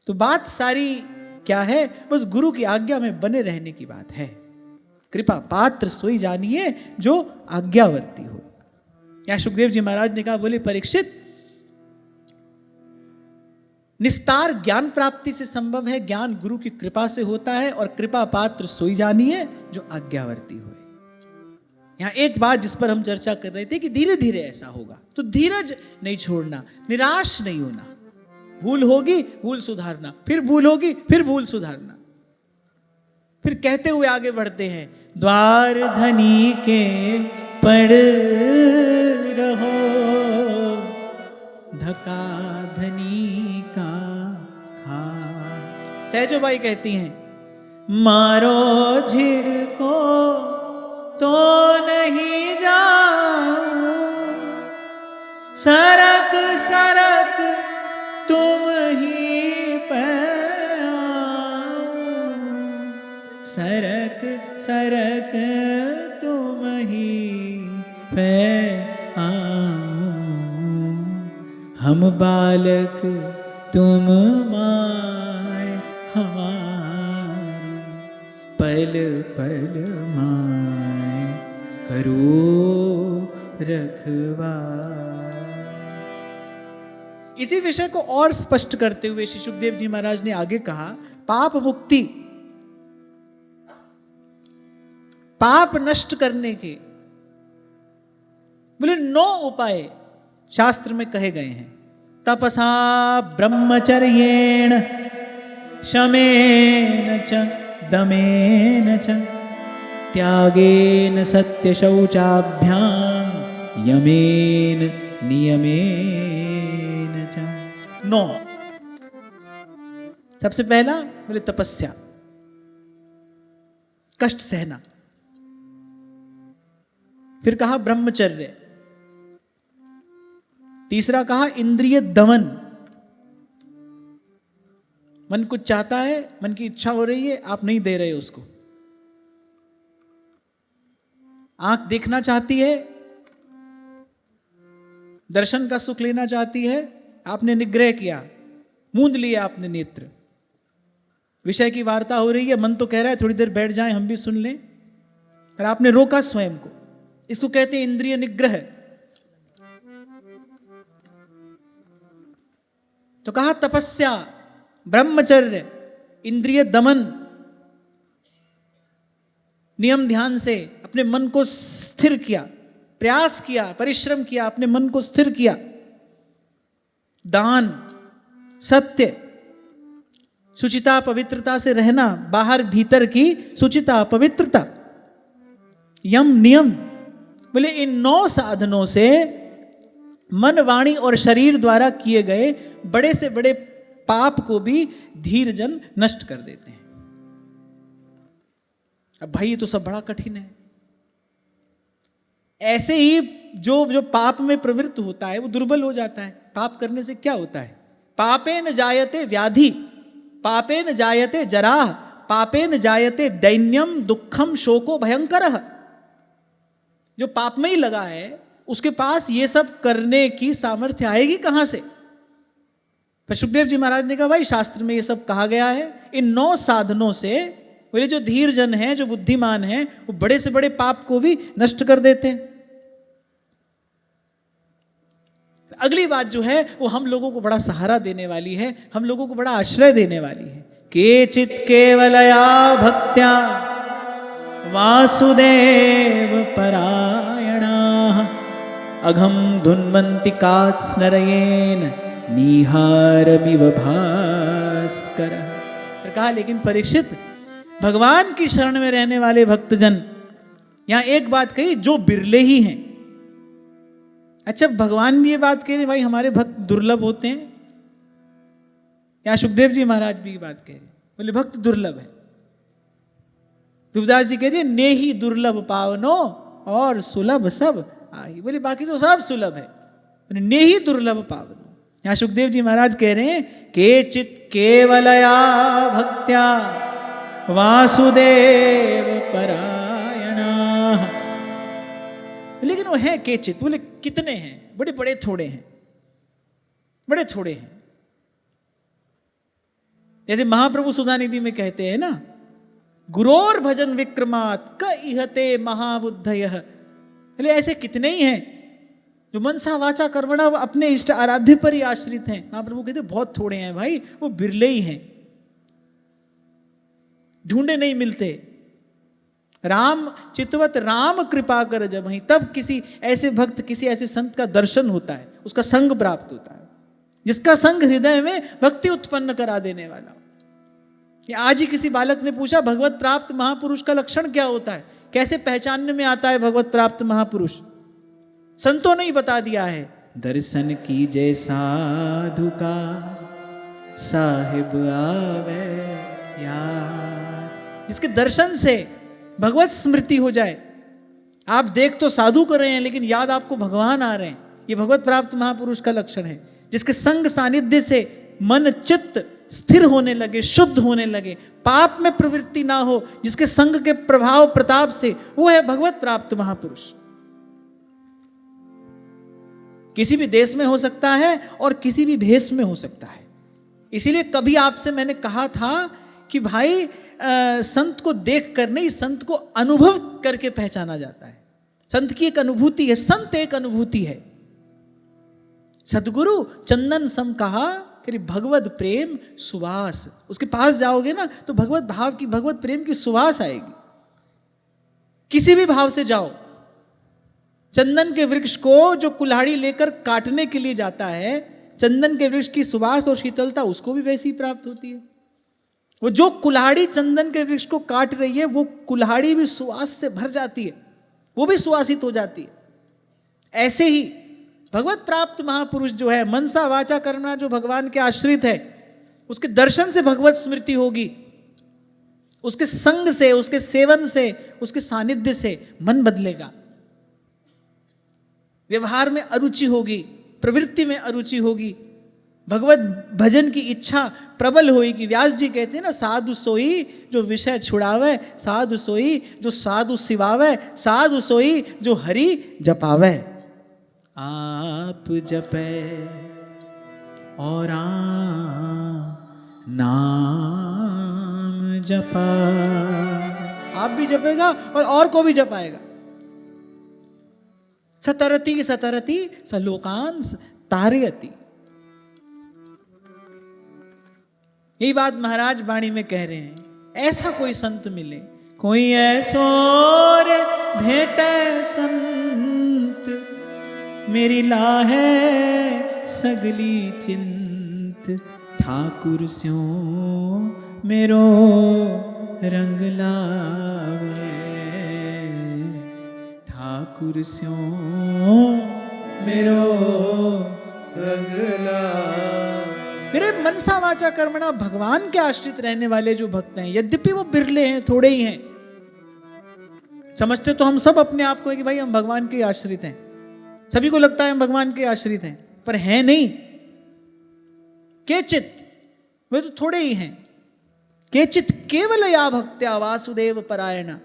तो बात सारी क्या है? बस गुरु की आज्ञा में बने रहने की बात है। कृपा पात्र सोई जानिए जो आज्ञावर्ती हो। यहां सुखदेव जी महाराज ने कहा, बोले परीक्षित, निस्तार ज्ञान प्राप्ति से संभव है, ज्ञान गुरु की कृपा से होता है, और कृपा पात्र सोई जानिए जो आज्ञावर्ती हो। यहां एक बात जिस पर हम चर्चा कर रहे थे कि धीरे धीरे ऐसा होगा, तो धीरज नहीं छोड़ना, निराश नहीं होना। भूल होगी, भूल सुधारना, फिर भूल होगी, फिर भूल सुधारना। फिर कहते हुए आगे बढ़ते हैं, द्वार धनी के पड़ रहो, धका धनी का खा। सहजो भाई कहती हैं, मारो झिड़को तो नहीं जा, सरक सरक तुम ही पे आओ, सरक सरक तुम ही पे आओ, हम बालक तुम माय हमारी, पल पल माय करो रखवार। इसी विषय को और स्पष्ट करते हुए श्री सुखदेव जी महाराज ने आगे कहा, पाप मुक्ति, पाप नष्ट करने के बोले 9 उपाय शास्त्र में कहे गए हैं। तपसा ब्रह्मचर्येण शमेन च दमेन च त्यागेन सत्य शौचाभ्याम यमेन नियमेन च। 9। सबसे पहला बोले तपस्या, कष्ट सहना। फिर कहा ब्रह्मचर्य। तीसरा कहा इंद्रिय दमन, मन कुछ चाहता है, मन की इच्छा हो रही है, आप नहीं दे रहे उसको। आंख देखना चाहती है, दर्शन का सुख लेना चाहती है, आपने निग्रह किया, मूंद लिया आपने नेत्र। विषय की वार्ता हो रही है, मन तो कह रहा है थोड़ी देर बैठ जाएं हम भी सुन लें, पर आपने रोका स्वयं को। इसको कहते हैं इंद्रिय निग्रह। तो कहा तपस्या, ब्रह्मचर्य, इंद्रिय दमन, नियम ध्यान से अपने मन को स्थिर किया, प्रयास किया, परिश्रम किया, अपने मन को स्थिर किया। दान, सत्य, शुचिता पवित्रता से रहना, बाहर भीतर की शुचिता पवित्रता। यम नियम, बोले इन 9 साधनों से मन, वाणी और शरीर द्वारा किए गए बड़े से बड़े पाप को भी धीरजन नष्ट कर देते हैं। अब भाई ये तो सब बड़ा कठिन है। ऐसे ही जो पाप में प्रवृत्त होता है वो दुर्बल हो जाता है। पाप करने से क्या होता है? पापेन जायते व्याधि, पापेन जायते जराह, पापेन जायते दैन्यम दुखम शोको भयंकर। जो पाप में ही लगा है उसके पास ये सब करने की सामर्थ्य आएगी कहां से? पर सुखदेव जी महाराज ने कहा भाई शास्त्र में ये सब कहा गया है, इन 9 साधनों से बोले जो धीर जन हैं, जो बुद्धिमान हैं, वो बड़े से बड़े पाप को भी नष्ट कर देते हैं। अगली बात जो है वो हम लोगों को बड़ा सहारा देने वाली है, हम लोगों को बड़ा आश्रय देने वाली है। केचित केवलया भक्त्या वासुदेव परायणाः अघम धुन्वन्ति कात्स्नरयेन निहारमिव भास्कर। फिर कहा लेकिन परीक्षित, भगवान की शरण में रहने वाले भक्तजन, यहां एक बात कही, जो बिरले ही हैं। अच्छा, भगवान भी ये बात कह रहे भाई हमारे भक्त दुर्लभ होते हैं। यहां सुखदेव जी महाराज भी ये बात कह रहे, बोले भक्त दुर्लभ है। तुलसीदास जी कह रहे ने ही दुर्लभ पावनो और सुलभ सब आई, बोले बाकी तो सब सुलभ है, ने ही दुर्लभ पावनो। यहां सुखदेव जी महाराज कह रहे हैं केचित केवलया भक्त्या वासुदेव परायणा। लेकिन वो है केचित, बोले कितने हैं? बड़े बड़े थोड़े हैं, बड़े थोड़े हैं। जैसे महाप्रभु सुधानिधि में कहते हैं ना, गुरोर भजन विक्रमात् क इहते महाबुद्धयः। बोले ऐसे कितने ही हैं जो मनसा वाचा कर्मणा अपने इष्ट आराध्य पर ही आश्रित हैं। महाप्रभु कहते बहुत थोड़े हैं भाई, वो बिरले ही हैं, ढूंढे नहीं मिलते। राम चितवत राम कृपा कर जब ही, तब किसी ऐसे भक्त, किसी ऐसे संत का दर्शन होता है, उसका संग प्राप्त होता है, जिसका संग हृदय में भक्ति उत्पन्न करा देने वाला। ये आज ही किसी बालक ने पूछा भगवत प्राप्त महापुरुष का लक्षण क्या होता है, कैसे पहचानने में आता है भगवत प्राप्त महापुरुष? संतों ने ही बता दिया है, दर्शन की जय साधु का साहिब आवे यार। जिसके दर्शन से भगवत स्मृति हो जाए। आप देख तो साधु कर रहे हैं लेकिन याद आपको भगवान आ रहे हैं, ये भगवत प्राप्त महापुरुष का लक्षण है। जिसके संग सानिध्य से मन चित्त स्थिर होने लगे, शुद्ध होने लगे, पाप में प्रवृत्ति ना हो, जिसके संग के प्रभाव प्रताप से, वो है भगवत प्राप्त महापुरुष। किसी भी देश में हो सकता है और किसी भी भेष में हो सकता है। इसीलिए कभी आपसे मैंने कहा था कि भाई संत को देख कर नहीं, संत को अनुभव करके पहचाना जाता है। संत की एक अनुभूति है, संत एक अनुभूति है। सदगुरु चंदन सम कहा कि भगवत प्रेम सुवास, उसके पास जाओगे ना तो भगवत भाव की, भगवत प्रेम की सुवास आएगी। किसी भी भाव से जाओ, चंदन के वृक्ष को जो कुल्हाड़ी लेकर काटने के लिए जाता है, चंदन के वृक्ष की सुवास और शीतलता उसको भी वैसी ही प्राप्त होती है। वो जो कुल्हाड़ी चंदन के वृक्ष को काट रही है, वो कुल्हाड़ी भी सुवास से भर जाती है, वो भी सुवासित हो जाती है। ऐसे ही भगवत प्राप्त महापुरुष जो है, मनसा वाचा कर्मणा जो भगवान के आश्रित है, उसके दर्शन से भगवत स्मृति होगी, उसके संग से, उसके सेवन से, उसके सानिध्य से मन बदलेगा, व्यवहार में अरुचि होगी, प्रवृत्ति में अरुचि होगी, भगवत भजन की इच्छा प्रबल होगी। व्यास जी कहते हैं ना, साधु सोई जो विषय छुड़ावे, साधु सोई जो साधु सिवावे, साधु सोई जो हरि जपावे। आप जपे और नाम जपा, आप भी जपेगा और को भी जपाएगा। सतरति सतरति सलोकान तारयति। यही बात महाराज वाणी में कह रहे हैं। ऐसा कोई संत मिले, कोई ऐसो रे भेटे संत, मेरी लाहे सगली चिंत, ठाकुर स्यों मेरो रंग लावे, ठाकुर स्यों मेरो रंग लावे। मेरे मनसा वाचा कर्मणा भगवान के आश्रित रहने वाले जो भक्त हैं, यद्यपि वो बिरले हैं, थोड़े ही हैं, समझते तो हम सब अपने आप को है कि भाई हम भगवान के आश्रित हैं, सभी को लगता है हम भगवान के आश्रित हैं, पर हैं नहीं। केचित, वे तो थोड़े ही हैं, केचित केवल या भक्त्या वासुदेव परायणा,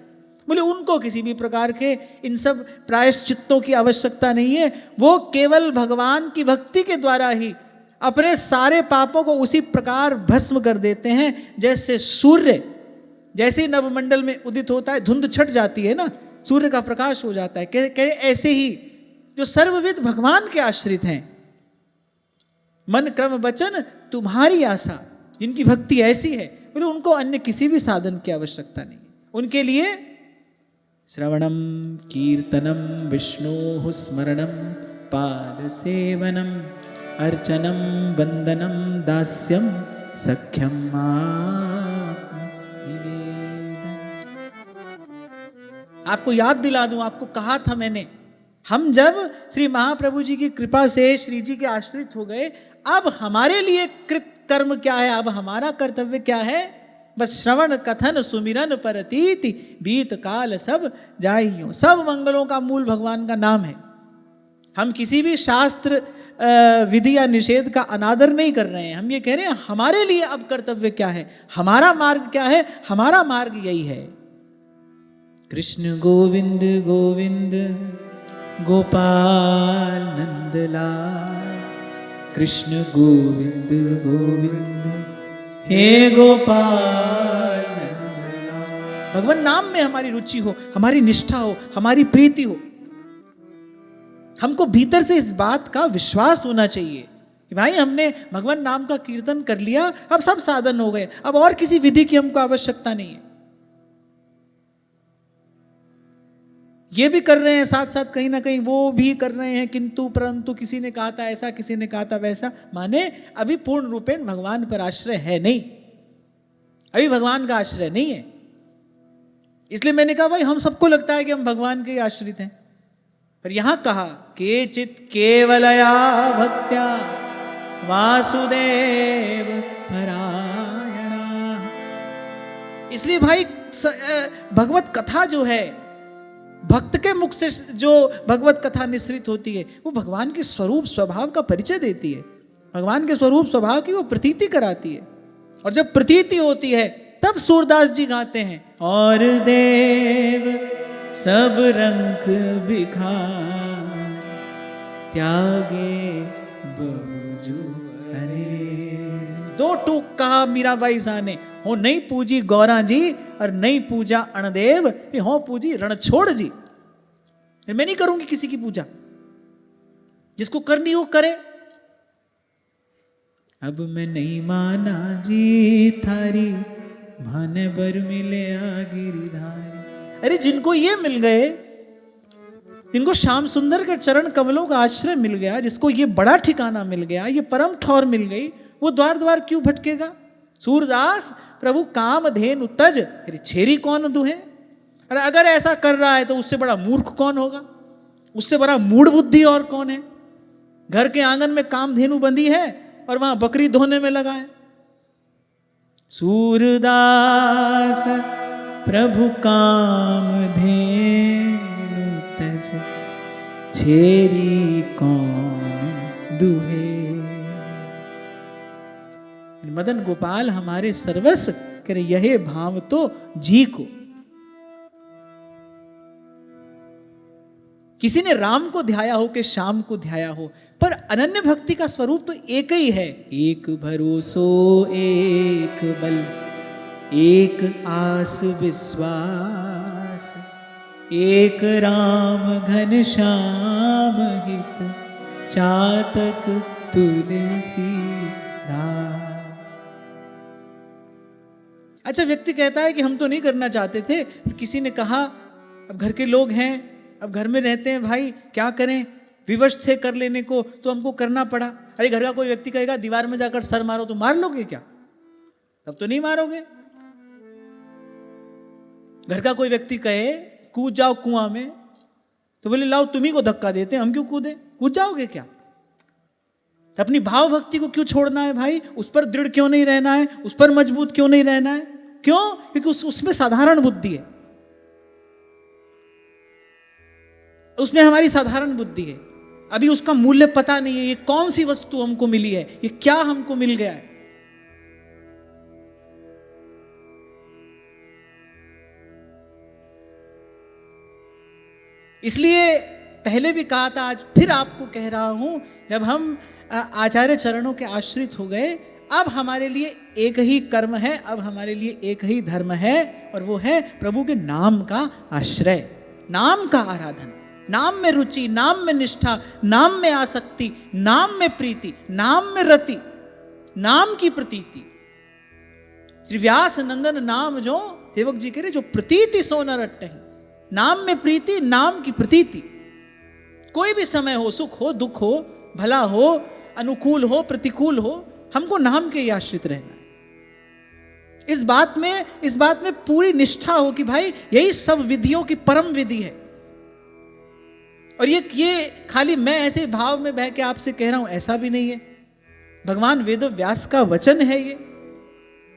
बोले उनको किसी भी प्रकार के इन सब प्रायश्चित्तों की आवश्यकता नहीं है। वो केवल भगवान की भक्ति के द्वारा ही अपने सारे पापों को उसी प्रकार भस्म कर देते हैं, जैसे सूर्य जैसे नवमंडल में उदित होता है, धुंध छट जाती है ना, सूर्य का प्रकाश हो जाता है। ऐसे ही जो सर्वविद भगवान के आश्रित हैं, मन क्रम वचन तुम्हारी आशा, जिनकी भक्ति ऐसी है, बोले उनको अन्य किसी भी साधन की आवश्यकता नहीं। उनके लिए श्रवणम कीर्तनम विष्णु स्मरणम पाद सेवनम अर्चनम वंदनम दास्यम सख्यम आपको याद दिला दूं, आपको कहा था मैंने, हम जब श्री महाप्रभु जी की कृपा से श्री जी के आश्रित हो गए, अब हमारे लिए कृत कर्म क्या है, अब हमारा कर्तव्य क्या है, बस श्रवण कथन सुमिरन परतीति बीत काल सब जाइयो। सब मंगलों का मूल भगवान का नाम है। हम किसी भी शास्त्र विधि या निषेध का अनादर नहीं कर रहे हैं, हम ये कह रहे हैं हमारे लिए अब कर्तव्य क्या है, हमारा मार्ग क्या है, हमारा मार्ग यही है। कृष्ण गोविंद गोविंद गोपाल नंदलाल, कृष्ण गोविंद गोविंद हे गोपाल नंदलाल। भगवान नाम में हमारी रुचि हो, हमारी निष्ठा हो, हमारी प्रीति हो। हमको भीतर से इस बात का विश्वास होना चाहिए कि भाई हमने भगवान नाम का कीर्तन कर लिया, अब सब साधन हो गए, अब और किसी विधि की हमको आवश्यकता नहीं है। ये भी कर रहे हैं साथ साथ, कहीं ना कहीं वो भी कर रहे हैं, किंतु परंतु किसी ने कहा था ऐसा, किसी ने कहा था वैसा, माने अभी पूर्ण रूपेण भगवान पर आश्रय है नहीं, अभी भगवान का आश्रय नहीं है। इसलिए मैंने कहा भाई हम सबको लगता है कि हम भगवान के आश्रित हैं, पर यहां कहा केचित केवलया भक्त्या वासुदेव परायणा। इसलिए भाई भगवत कथा जो है, भक्त के मुख से जो भगवत कथा निश्रित होती है, वो भगवान के स्वरूप स्वभाव का परिचय देती है, भगवान के स्वरूप स्वभाव की वो प्रतीति कराती है। और जब प्रतीति होती है तब सूरदास जी गाते हैं, और देव सब रंग बिखार त्यागे बहुजू हरे। दो टूक कहा मीराबाई सा ने, हो नहीं पूजी गौरा जी और नहीं पूजा अणदेव, हो पूजी रणछोड़ जी। मैं नहीं करूंगी किसी की पूजा, जिसको करनी हो करे। अब मैं नहीं माना जी थारी, भाने बर मिले गिरिधारी। अरे जिनको ये मिल गए, जिनको श्याम सुंदर के चरण कमलों का आश्रय मिल गया, जिसको ये बड़ा ठिकाना मिल गया, ये परम ठौर मिल गई, वो द्वार द्वार क्यों भटकेगा। सूरदास प्रभु काम धेनु तज, छेरी कौन दुहे। अरे अगर ऐसा कर रहा है तो उससे बड़ा मूर्ख कौन होगा, उससे बड़ा मूढ़ बुद्धि और कौन है। घर के आंगन में काम धेनु बंधी है और वहां बकरी धोने में लगा है। सूरदास प्रभु काम धेनु तज, छेरी कौन दुहे। मदन गोपाल हमारे सर्वस्व करे, यह भाव तो जी को। किसी ने राम को ध्याया हो कि श्याम को ध्याया हो, पर अनन्य भक्ति का स्वरूप तो एक ही है। एक भरोसो एक बल, एक आस विश्वास, एक राम घन श्याम हित, चातक तुलसी दास। अच्छा, व्यक्ति कहता है कि हम तो नहीं करना चाहते थे, किसी ने कहा, अब घर के लोग हैं, अब घर में रहते हैं, भाई क्या करें, विवश थे कर लेने को तो हमको करना पड़ा। अरे घर का कोई व्यक्ति कहेगा दीवार में जाकर सर मारो, तो मार लोगे क्या? तब तो नहीं मारोगे। घर का कोई व्यक्ति कहे कूद जाओ कुआं में, तो बोले लाओ तुम्ही को धक्का देते हैं, हम क्यों कूदे, कूद जाओगे क्या? अपनी भाव भक्ति को क्यों छोड़ना है भाई, उस पर दृढ़ क्यों नहीं रहना है, उस पर मजबूत क्यों नहीं रहना है? क्यों? क्योंकि उसमें साधारण बुद्धि है, उसमें हमारी साधारण बुद्धि है। अभी उसका मूल्य पता नहीं है, ये कौन सी वस्तु हमको मिली है, ये क्या हमको मिल गया है। इसलिए पहले भी कहा था, आज फिर आपको कह रहा हूं, जब हम आचार्य चरणों के आश्रित हो गए, अब हमारे लिए एक ही कर्म है, अब हमारे लिए एक ही धर्म है, और वो है प्रभु के नाम का आश्रय, नाम का आराधन, नाम में रुचि, नाम में निष्ठा, नाम में आसक्ति, नाम में प्रीति, नाम में रति, नाम की प्रतीति। श्री व्यास नंदन नाम जो सेवक जी कह रहे, जो प्रतीति सो न रट्टहि, नाम में प्रीति, नाम की प्रतीति। कोई भी समय हो, सुख हो, दुख हो, भला हो, अनुकूल हो, प्रतिकूल हो, हमको नाम के ही आश्रित रहना है। इस बात में पूरी निष्ठा हो कि भाई यही सब विधियों की परम विधि है। और ये खाली मैं ऐसे भाव में बह के आपसे कह रहा हूं, ऐसा भी नहीं है। भगवान वेद व्यास का वचन है ये,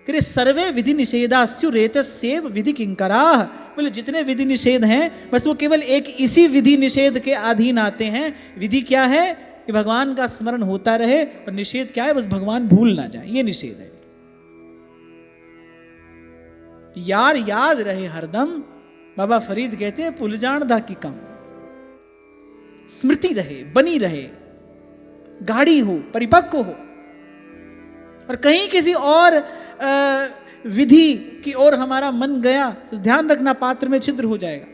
कि सर्वे विधि निषेधास्यु रेतस्येव विधि किंकराः। बोले जितने विधि निषेध हैं, बस वो केवल एक इसी विधि निषेध के अधीन आते हैं। विधि क्या है? कि भगवान का स्मरण होता रहे, और निषेध क्या है? बस भगवान भूल ना जाए, ये निषेध है। यार याद रहे हरदम, बाबा फरीद कहते हैं, भूल जान दा की कम। स्मृति रहे, बनी रहे, गाढ़ी हो, परिपक्व हो, और कहीं किसी और विधि की ओर हमारा मन गया तो ध्यान रखना, पात्र में छिद्र हो जाएगा।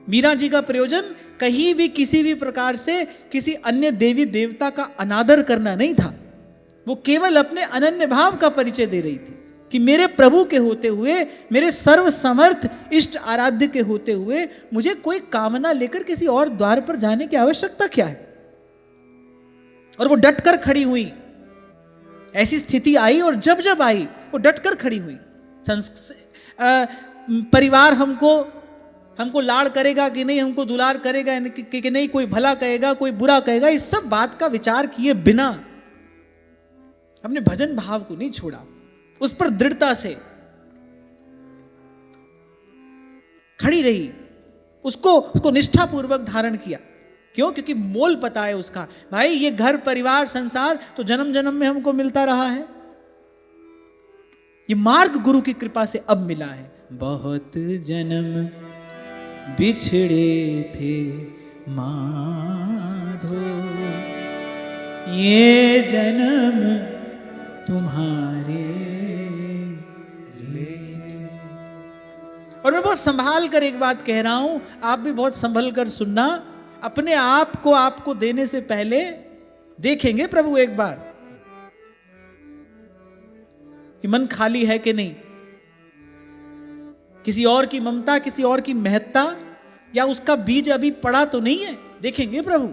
मीरा जी का प्रयोजन कहीं भी किसी भी प्रकार से किसी अन्य देवी देवता का अनादर करना नहीं था। वो केवल अपने अनन्य भाव का परिचय दे रही थी कि मेरे प्रभु के होते हुए, मेरे सर्व समर्थ इष्ट आराध्य के होते हुए, मुझे कोई कामना लेकर किसी और द्वार पर जाने की आवश्यकता क्या है। और वो डटकर खड़ी हुई। ऐसी स्थिति आई, और जब जब आई वो डटकर खड़ी हुई। परिवार हमको लाड़ करेगा कि नहीं, हमको दुलार करेगा कि नहीं, कोई भला कहेगा, कोई बुरा कहेगा, इस सब बात का विचार किए बिना अपने भजन भाव को नहीं छोड़ा, उस पर दृढ़ता से खड़ी रही, उसको निष्ठापूर्वक धारण किया। क्यों? क्योंकि मोल पता है उसका। भाई ये घर परिवार संसार तो जन्म जन्म में हमको मिलता रहा है, ये मार्ग गुरु की कृपा से अब मिला है। बहुत जन्म बिछड़े थे माधो, ये जन्म तुम्हारे लिए। और मैं बहुत संभाल कर एक बात कह रहा हूं, आप भी बहुत संभल कर सुनना। अपने आप को आपको देने से पहले देखेंगे प्रभु एक बार कि मन खाली है कि नहीं, किसी और की ममता, किसी और की महत्ता, या उसका बीज अभी पड़ा तो नहीं है। देखेंगे प्रभु।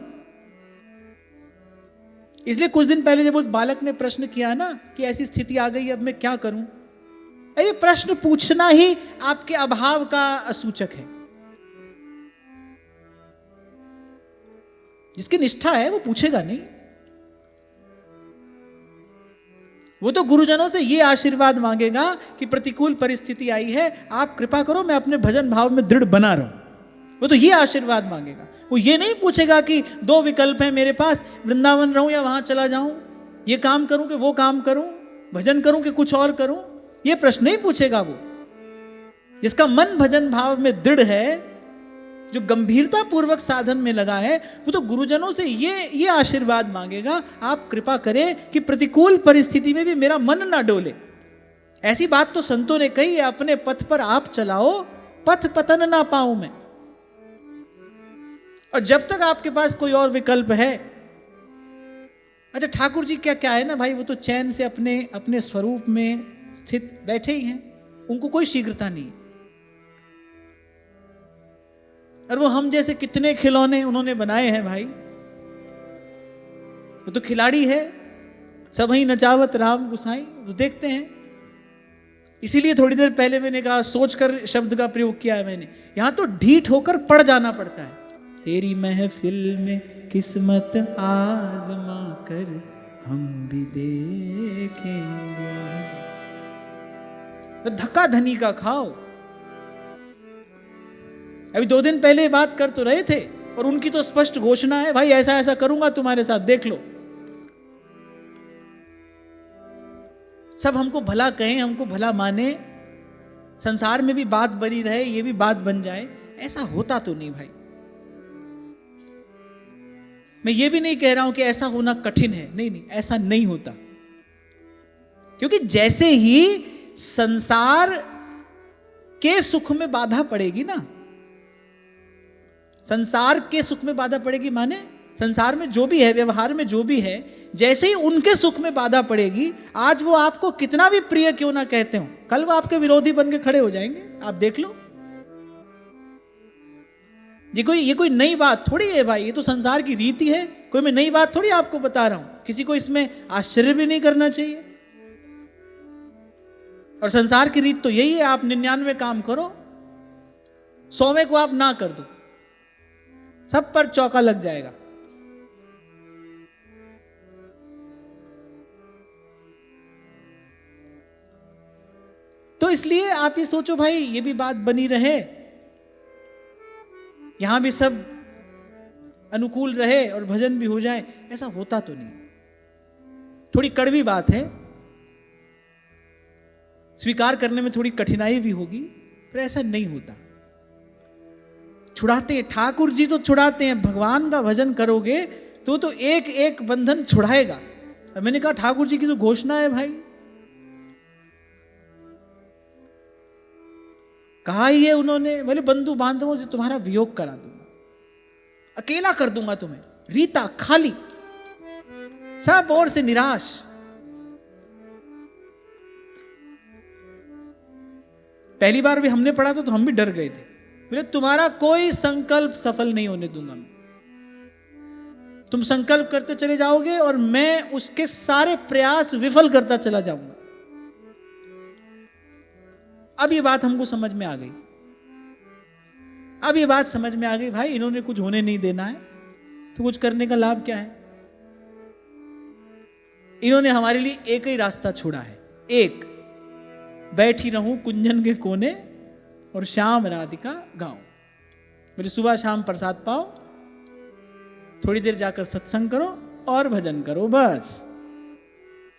इसलिए कुछ दिन पहले जब उस बालक ने प्रश्न किया ना कि ऐसी स्थिति आ गई, अब मैं क्या करूं, अरे प्रश्न पूछना ही आपके अभाव का सूचक है। जिसकी निष्ठा है वो पूछेगा नहीं। वो तो गुरुजनों से ये आशीर्वाद मांगेगा कि प्रतिकूल परिस्थिति आई है, आप कृपा करो मैं अपने भजन भाव में दृढ़ बना रहूं। वो तो ये आशीर्वाद मांगेगा। वो ये नहीं पूछेगा कि दो विकल्प है मेरे पास, वृंदावन रहूं या वहां चला जाऊं, ये काम करूं कि वो काम करूं, भजन करूं कि कुछ और करूं। ये प्रश्न नहीं पूछेगा वो। जिसका मन भजन भाव में दृढ़ है, जो गंभीरता पूर्वक साधन में लगा है, वो तो गुरुजनों से ये आशीर्वाद मांगेगा, आप कृपा करें कि प्रतिकूल परिस्थिति में भी मेरा मन ना डोले। ऐसी बात तो संतों ने कही है, अपने पथ पर आप चलाओ, पथ पतन ना पाऊं मैं। और जब तक आपके पास कोई और विकल्प है, अच्छा ठाकुर जी क्या है ना भाई, वो तो चैन से अपने स्वरूप में स्थित बैठे ही हैं, उनको कोई शीघ्रता नहीं। और वो हम जैसे कितने खिलौने उन्होंने बनाए हैं भाई। वो तो खिलाड़ी है, सब ही नचावत राम गुसाई, तो देखते हैं। इसीलिए थोड़ी देर पहले मैंने कहा, सोचकर शब्द का प्रयोग किया है मैंने। यहां तो ढीठ होकर पड़ जाना पड़ता है। तेरी महफिल में किस्मत आजमा कर हम भी देखेंगे। तो धक्का धनी का खाओ। अभी 2 दिन पहले ये बात कर तो रहे थे, और उनकी तो स्पष्ट घोषणा है, भाई ऐसा ऐसा करूंगा तुम्हारे साथ, देख लो। सब हमको भला कहें, हमको भला माने, संसार में भी बात बनी रहे, ये भी बात बन जाए, ऐसा होता तो नहीं भाई। मैं ये भी नहीं कह रहा हूं कि ऐसा होना कठिन है, नहीं नहीं, ऐसा नहीं होता। क्योंकि जैसे ही संसार के सुख में बाधा पड़ेगी ना, संसार के सुख में बाधा पड़ेगी माने संसार में जो भी है, व्यवहार में जो भी है, जैसे ही उनके सुख में बाधा पड़ेगी, आज वो आपको कितना भी प्रिय क्यों ना कहते हो, कल वो आपके विरोधी बन के खड़े हो जाएंगे। आप देख लो, ये कोई नई बात थोड़ी है भाई, ये तो संसार की रीति है। कोई मैं नई बात थोड़ी आपको बता रहा हूं, किसी को इसमें आश्चर्य भी नहीं करना चाहिए। और संसार की रीत तो यही है, आप 99 काम करो, 100वें को आप ना कर दो, सब पर चौका लग जाएगा। तो इसलिए आप ये सोचो भाई, ये भी बात बनी रहे, यहां भी सब अनुकूल रहे और भजन भी हो जाए, ऐसा होता तो नहीं। थोड़ी कड़वी बात है, स्वीकार करने में थोड़ी कठिनाई भी होगी, पर ऐसा नहीं होता। छुड़ाते हैं ठाकुर जी, तो छुड़ाते हैं। भगवान का भजन करोगे तो एक एक बंधन छुड़ाएगा। और मैंने कहा ठाकुर जी की तो घोषणा है भाई, कहा ही है उन्होंने, बोले बंधु बांधवों से तुम्हारा वियोग करा दूंगा, अकेला कर दूंगा तुम्हें, रीता खाली, सब ओर से निराश। पहली बार भी हमने पढ़ा था तो हम भी डर गए थे, बोले तुम्हारा कोई संकल्प सफल नहीं होने दूंगा मैं, तुम संकल्प करते चले जाओगे और मैं उसके सारे प्रयास विफल करता चला जाऊंगा। अब ये बात हमको समझ में आ गई, अब ये बात समझ में आ गई भाई, इन्होंने कुछ होने नहीं देना है तो कुछ करने का लाभ क्या है। इन्होंने हमारे लिए एक ही रास्ता छोड़ा है, एक, बैठी रहूं कुंजन के कोने और शाम राधिका गाऊं। मेरे सुबह शाम प्रसाद पाओ, थोड़ी देर जाकर सत्संग करो और भजन करो, बस।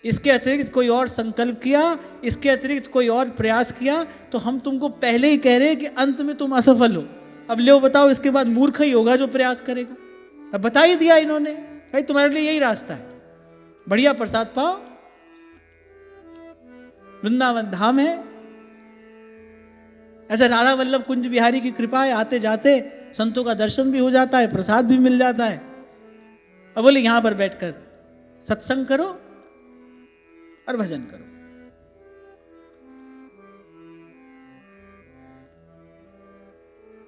इसके अतिरिक्त कोई और संकल्प किया, इसके अतिरिक्त कोई और प्रयास किया, तो हम तुमको पहले ही कह रहे हैं कि अंत में तुम असफल हो। अब ले बताओ, इसके बाद मूर्ख ही होगा जो प्रयास करेगा। अब बता ही दिया इन्होंने, भाई तुम्हारे लिए यही रास्ता है, बढ़िया प्रसाद पाओ, वृंदावन धाम है। ऐसा राधा वल्लभ कुंज बिहारी की कृपा है, आते जाते संतों का दर्शन भी हो जाता है, प्रसाद भी मिल जाता है। अब बोले यहां पर बैठकर सत्संग करो और भजन करो।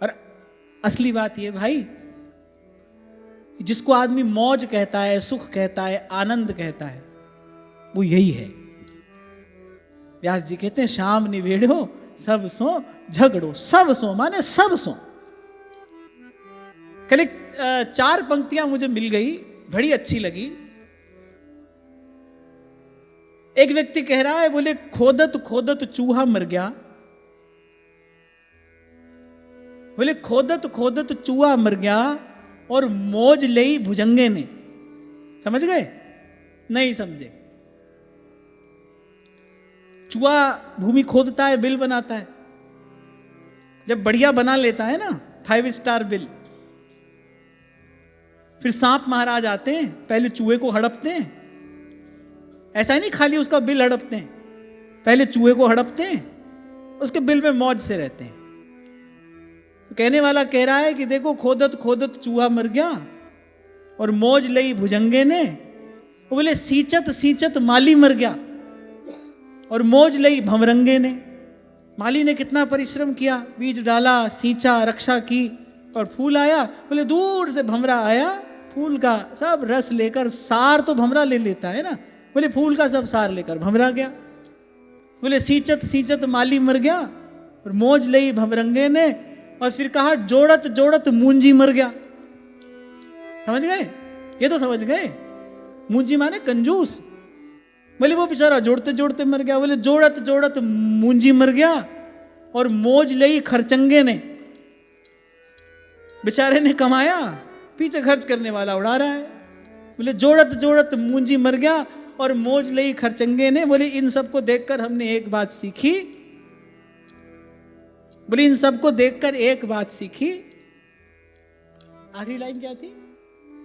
और असली बात यह भाई, जिसको आदमी मौज कहता है, सुख कहता है, आनंद कहता है, वो यही है। व्यास जी कहते हैं शाम निवेड़ो सब सो झगड़ो, सब सो माने सब सो। कल 4 पंक्तियां मुझे मिल गई, बड़ी अच्छी लगी। एक व्यक्ति कह रहा है, बोले खोदत खोदत चूहा मर गया, बोले खोदत खोदत चूहा मर गया और मौज लई भुजंगे ने। समझ गए? नहीं समझे। चूहा भूमि खोदता है, बिल बनाता है, जब बढ़िया बना लेता है ना 5 स्टार बिल, फिर सांप महाराज आते हैं, पहले चूहे को हड़पते हैं। ऐसा ही नहीं खाली उसका बिल हड़पते हैं, पहले चूहे को हड़पते हैं, उसके बिल में मौज से रहते हैं। तो कहने वाला कह रहा है कि देखो खोदत खोदत चूहा मर गया और मौज लई भुजंगे ने। वो बोले सींचत सींचत माली मर गया और मौज लई भंवरंगे ने। माली ने कितना परिश्रम किया, बीज डाला, सींचा, रक्षा की, और फूल आया। बोले दूर से भंवरा आया, फूल का सब रस लेकर, सार तो भंवरा ले लेता है ना, बोले फूल का सब सार लेकर भंवरा गया। बोले सींचत सींचत माली मर गया और मौज लई भंवरंगे ने। और फिर कहा जोड़त जोड़त मूंजी मर गया। समझ गए? ये तो समझ गए, मूंजी माने कंजूस। बोले वो बेचारा जोड़ते जोड़ते मर गया। बोले जोड़त जोड़त मूंजी मर गया और मौज लई खरचंगे ने। बेचारे ने कमाया, पीछे खर्च करने वाला उड़ा रहा है। बोले जोड़त जोड़त मूंजी मर गया और मौज लई खरचंगे ने। बोले इन सबको देखकर हमने एक बात सीखी, बोले इन सबको देखकर एक बात सीखी। आखिरी लाइन क्या थी?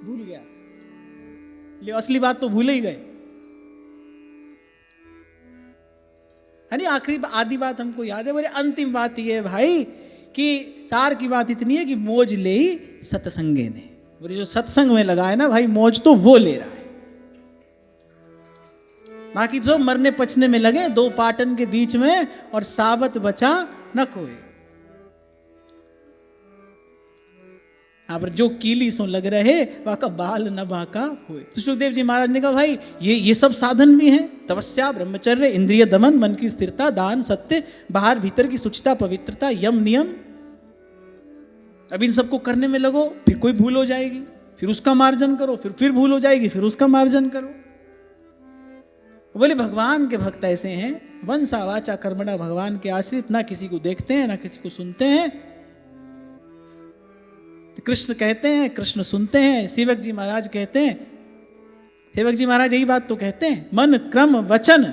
भूल गया, ले असली बात तो भूल ही गए। है नहीं, आखिरी आधी बात हमको याद है। बोले अंतिम बात ये है भाई कि सार की बात इतनी है कि मौज ले ही सत्संगे ने। बोले जो सत्संग में लगा है ना भाई, मौज तो वो ले रहा है, बाकी जो मरने पचने में लगे दो पाटन के बीच में और साबत बचा न कोई। यहाँ पर जो कीली सो लग रहे वाका बाल न बाका हुए। तो सुखदेव जी महाराज ने कहा भाई ये सब साधन भी हैं, तपस्या, ब्रह्मचर्य, इंद्रिय दमन, मन की स्थिरता, दान, सत्य, बाहर भीतर की शुचिता, पवित्रता, यम नियम। अब इन सबको करने में लगो, फिर कोई भूल हो जाएगी, फिर उसका मार्जन करो, फिर भूल हो जाएगी, फिर उसका मार्जन करो। बोले भगवान के भक्त ऐसे हैं, वंसा वाचा कर्मणा, भगवान के आश्रित, ना किसी को देखते हैं ना किसी को सुनते हैं। कृष्ण कहते हैं, कृष्ण सुनते हैं। सेवक जी महाराज कहते हैं, सेवक जी महाराज यही बात तो कहते हैं, मन क्रम वचन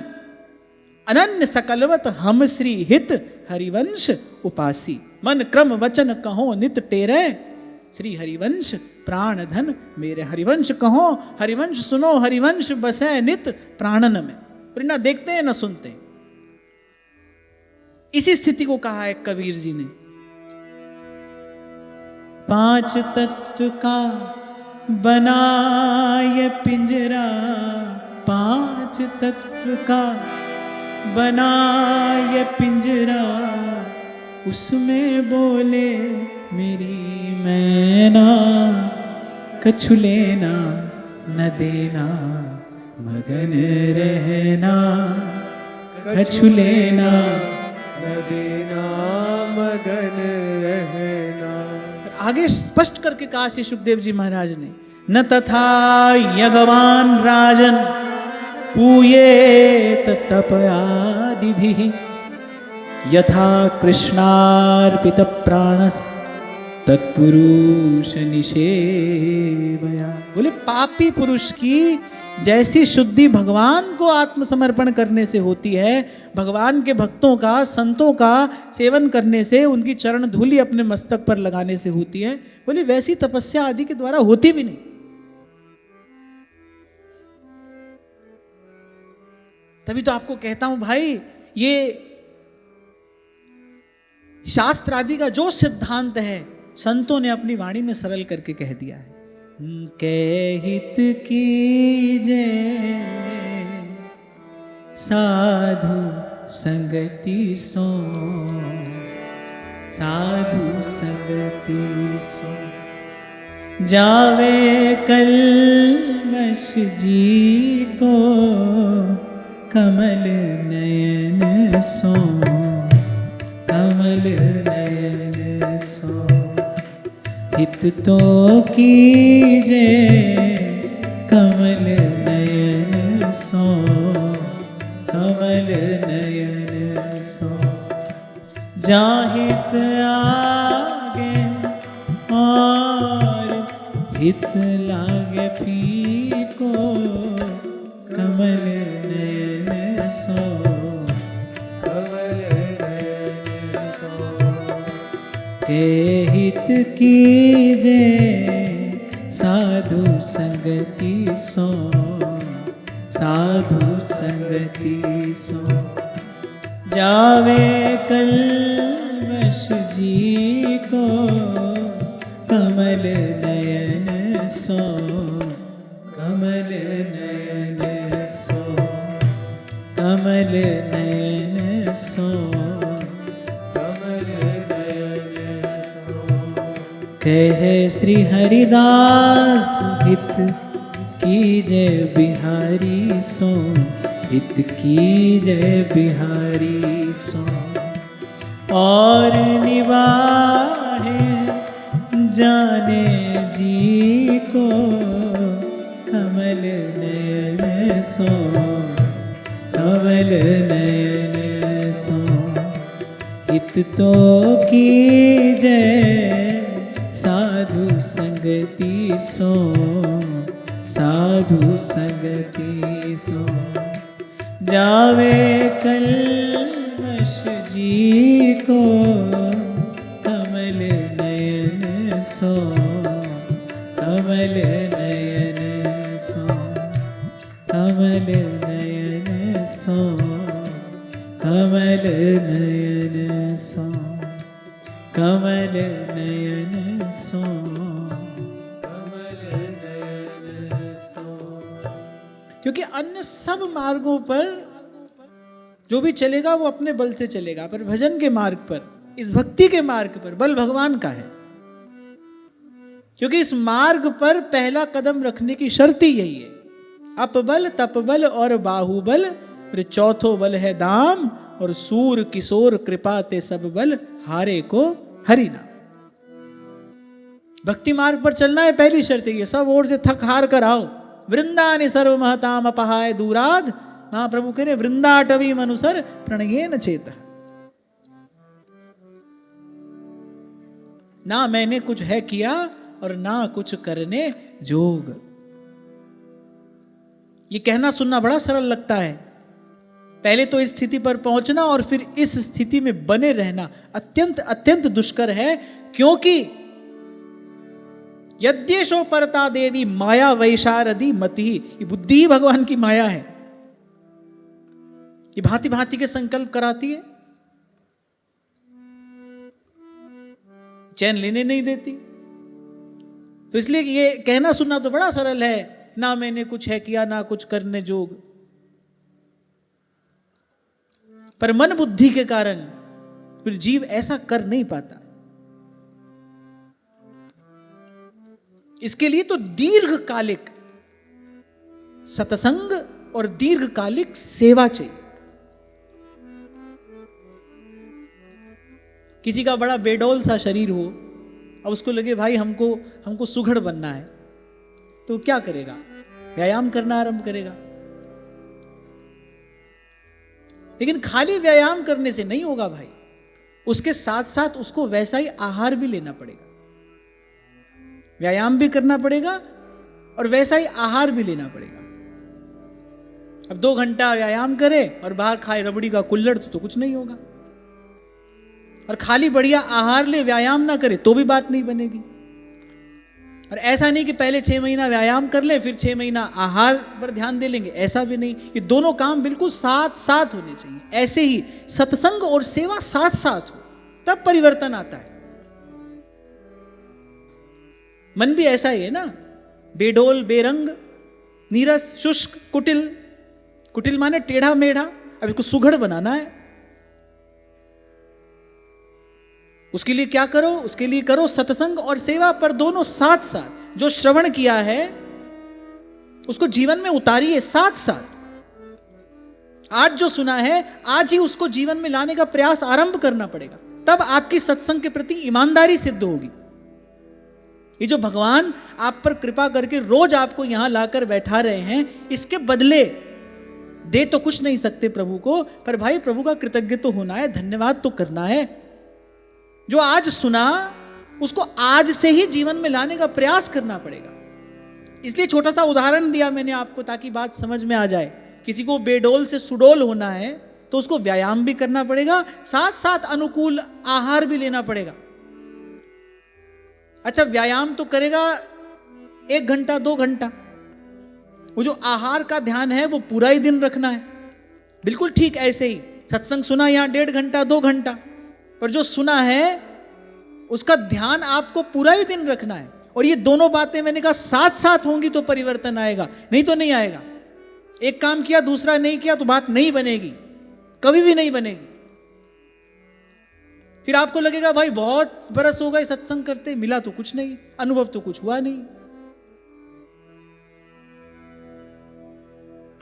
अनन्य सकलवत हम श्री हित हरिवंश उपासी। मन क्रम वचन कहो नित टेरे, श्री हरिवंश प्राण धन मेरे। हरिवंश कहो, हरिवंश सुनो, हरिवंश बसे नित प्राणन में। और ना देखते हैं ना सुनते हैं। इसी स्थिति को कहा है कबीर जी ने, पांच तत्व का बनाए पिंजरा, पांच तत्व का बनाए पिंजरा, उसमें बोले मेरी मैना, कछु लेना न देना मगन रहना, कछु लेना न देना मगन रहना। आगे स्पष्ट करके कहा श्री सुखदेव जी महाराज ने, न तथा यज्ञवान राजन पूयेत तप आदिभिः, यथा कृष्णार्पित प्राणस तत्पुरुष निषेवया। बोले पापी पुरुष की जैसी शुद्धि भगवान को आत्मसमर्पण करने से होती है, भगवान के भक्तों का, संतों का सेवन करने से, उनकी चरण धूलि अपने मस्तक पर लगाने से होती है, बोले वैसी तपस्या आदि के द्वारा होती भी नहीं। तभी तो आपको कहता हूं भाई, ये शास्त्र आदि का जो सिद्धांत है संतों ने अपनी वाणी में सरल करके कह दिया है। हित कीजे साधु संगति सो, साधु संगति सो, जावे कल्मष जी को कमल नयन सो, कमल नयन सो। हित तो कीजे कमल नयन सो, कमल नयन सो। जाहित आगे और हित लागे फीको, कमल नयन सो, कमल नयन सो। के हित कीजे साधु संगति सो, साधु संगति सो। जावे कल्मष जी को कमल नयन सो, कमल नयन सो, कमल नयन सो, कमल नयन सो। कहे श्री हरिदास हित कीजे बिहारी सो, हित कीजे बिहारी सो। और निवाहे जाने जी को कमल नयन सो, कमल नयन सो। हित तो कीजे साधु संगति सो, साधु संगति सो, जावे कल्मष जी को, कमल नयन सो, कमल नयन सो, कमल नयन सो, कमल नयन सो, कमल नयन सो, कमल नयन सो। क्योंकि अन्य सब मार्गों पर जो भी चलेगा वो अपने बल से चलेगा, पर भजन के मार्ग पर, इस भक्ति के मार्ग पर बल भगवान का है। क्योंकि इस मार्ग पर पहला कदम रखने की शर्त ही यही है, अपबल तपबल और बाहुबल, फिर चौथो बल है दाम, और सूर किशोर कृपा ते सब बल, हारे को हरि नाम। भक्ति मार्ग पर चलना है, पहली शर्त है, सब ओर से थक हार कर आओ। वृंदानि सर्व महताम अपहाय दूराद, महाप्रभु कह रहे वृंदाटवी मनुसर प्रणयेन चेत। ना मैंने कुछ है किया और ना कुछ करने जोग। ये कहना सुनना बड़ा सरल लगता है, पहले तो इस स्थिति पर पहुंचना और फिर इस स्थिति में बने रहना अत्यंत अत्यंत दुष्कर है। क्योंकि यद्यशो परता देवी माया वैशारदी मति, ये बुद्धि ही भगवान की माया है। ये भांति भांति के संकल्प कराती है, चैन लेने नहीं देती। तो इसलिए ये कहना सुनना तो बड़ा सरल है, ना मैंने कुछ है किया ना कुछ करने जोग, पर मन बुद्धि के कारण फिर जीव ऐसा कर नहीं पाता। इसके लिए तो दीर्घकालिक सत्संग और दीर्घकालिक सेवा चाहिए। किसी का बड़ा बेडौल सा शरीर हो, अब उसको लगे भाई हमको सुघड़ बनना है, तो क्या करेगा? व्यायाम करना आरंभ करेगा। लेकिन खाली व्यायाम करने से नहीं होगा भाई, उसके साथ साथ उसको वैसा ही आहार भी लेना पड़ेगा। व्यायाम भी करना पड़ेगा और वैसा ही आहार भी लेना पड़ेगा। अब 2 घंटा व्यायाम करे और बाहर खाए रबड़ी का कुल्हड़ तो कुछ नहीं होगा। और खाली बढ़िया आहार ले व्यायाम ना करे तो भी बात नहीं बनेगी। और ऐसा नहीं कि पहले 6 महीना व्यायाम कर ले फिर 6 महीना आहार पर ध्यान दे लेंगे, ऐसा भी नहीं। ये दोनों काम बिल्कुल साथ साथ होने चाहिए। ऐसे ही सत्संग और सेवा साथ साथ हो, तब परिवर्तन आता है। मन भी ऐसा ही है ना, बेडोल बेरंग नीरस शुष्क कुटिल। कुटिल माने टेढ़ा मेढ़ा। अब इसको सुघड़ बनाना है, उसके लिए क्या करो? उसके लिए करो सत्संग और सेवा, पर दोनों साथ साथ। जो श्रवण किया है उसको जीवन में उतारिए साथ साथ। आज जो सुना है आज ही उसको जीवन में लाने का प्रयास आरंभ करना पड़ेगा, तब आपकी सत्संग के प्रति ईमानदारी सिद्ध होगी। ये जो भगवान आप पर कृपा करके रोज आपको यहां लाकर बैठा रहे हैं, इसके बदले दे तो कुछ नहीं सकते प्रभु को, पर भाई प्रभु का कृतज्ञ तो होना है, धन्यवाद तो करना है। जो आज सुना उसको आज से ही जीवन में लाने का प्रयास करना पड़ेगा। इसलिए छोटा सा उदाहरण दिया मैंने आपको ताकि बात समझ में आ जाए। किसी को बेडोल से सुडोल होना है तो उसको व्यायाम भी करना पड़ेगा, साथ साथ अनुकूल आहार भी लेना पड़ेगा। अच्छा, व्यायाम तो करेगा 1 घंटा 2 घंटा, वो जो आहार का ध्यान है वो पूरा ही दिन रखना है। बिल्कुल ठीक ऐसे ही सत्संग सुना यहां 1.5 घंटा 2 घंटा, पर जो सुना है उसका ध्यान आपको पूरा ही दिन रखना है। और ये दोनों बातें मैंने कहा साथ साथ होंगी तो परिवर्तन आएगा, नहीं तो नहीं आएगा। एक काम किया दूसरा नहीं किया तो बात नहीं बनेगी, कभी भी नहीं बनेगी। फिर आपको लगेगा भाई बहुत बरस हो गए सत्संग करते, मिला तो कुछ नहीं, अनुभव तो कुछ हुआ नहीं।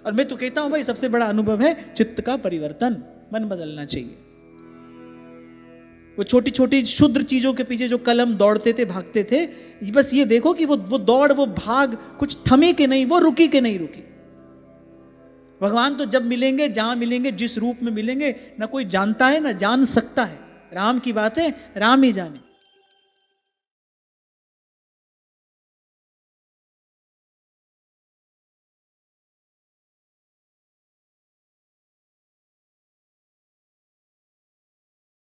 और मैं तो कहता हूं भाई सबसे बड़ा अनुभव है चित्त का परिवर्तन, मन बदलना चाहिए। वो छोटी छोटी क्षुद्र चीजों के पीछे जो कलम दौड़ते थे भागते थे, बस ये देखो कि वो दौड़ वो भाग कुछ थमी के नहीं, वो रुकी के नहीं रुकी। भगवान तो जब मिलेंगे जहां मिलेंगे जिस रूप में मिलेंगे, ना कोई जानता है ना जान सकता है। राम की बातें राम ही जाने।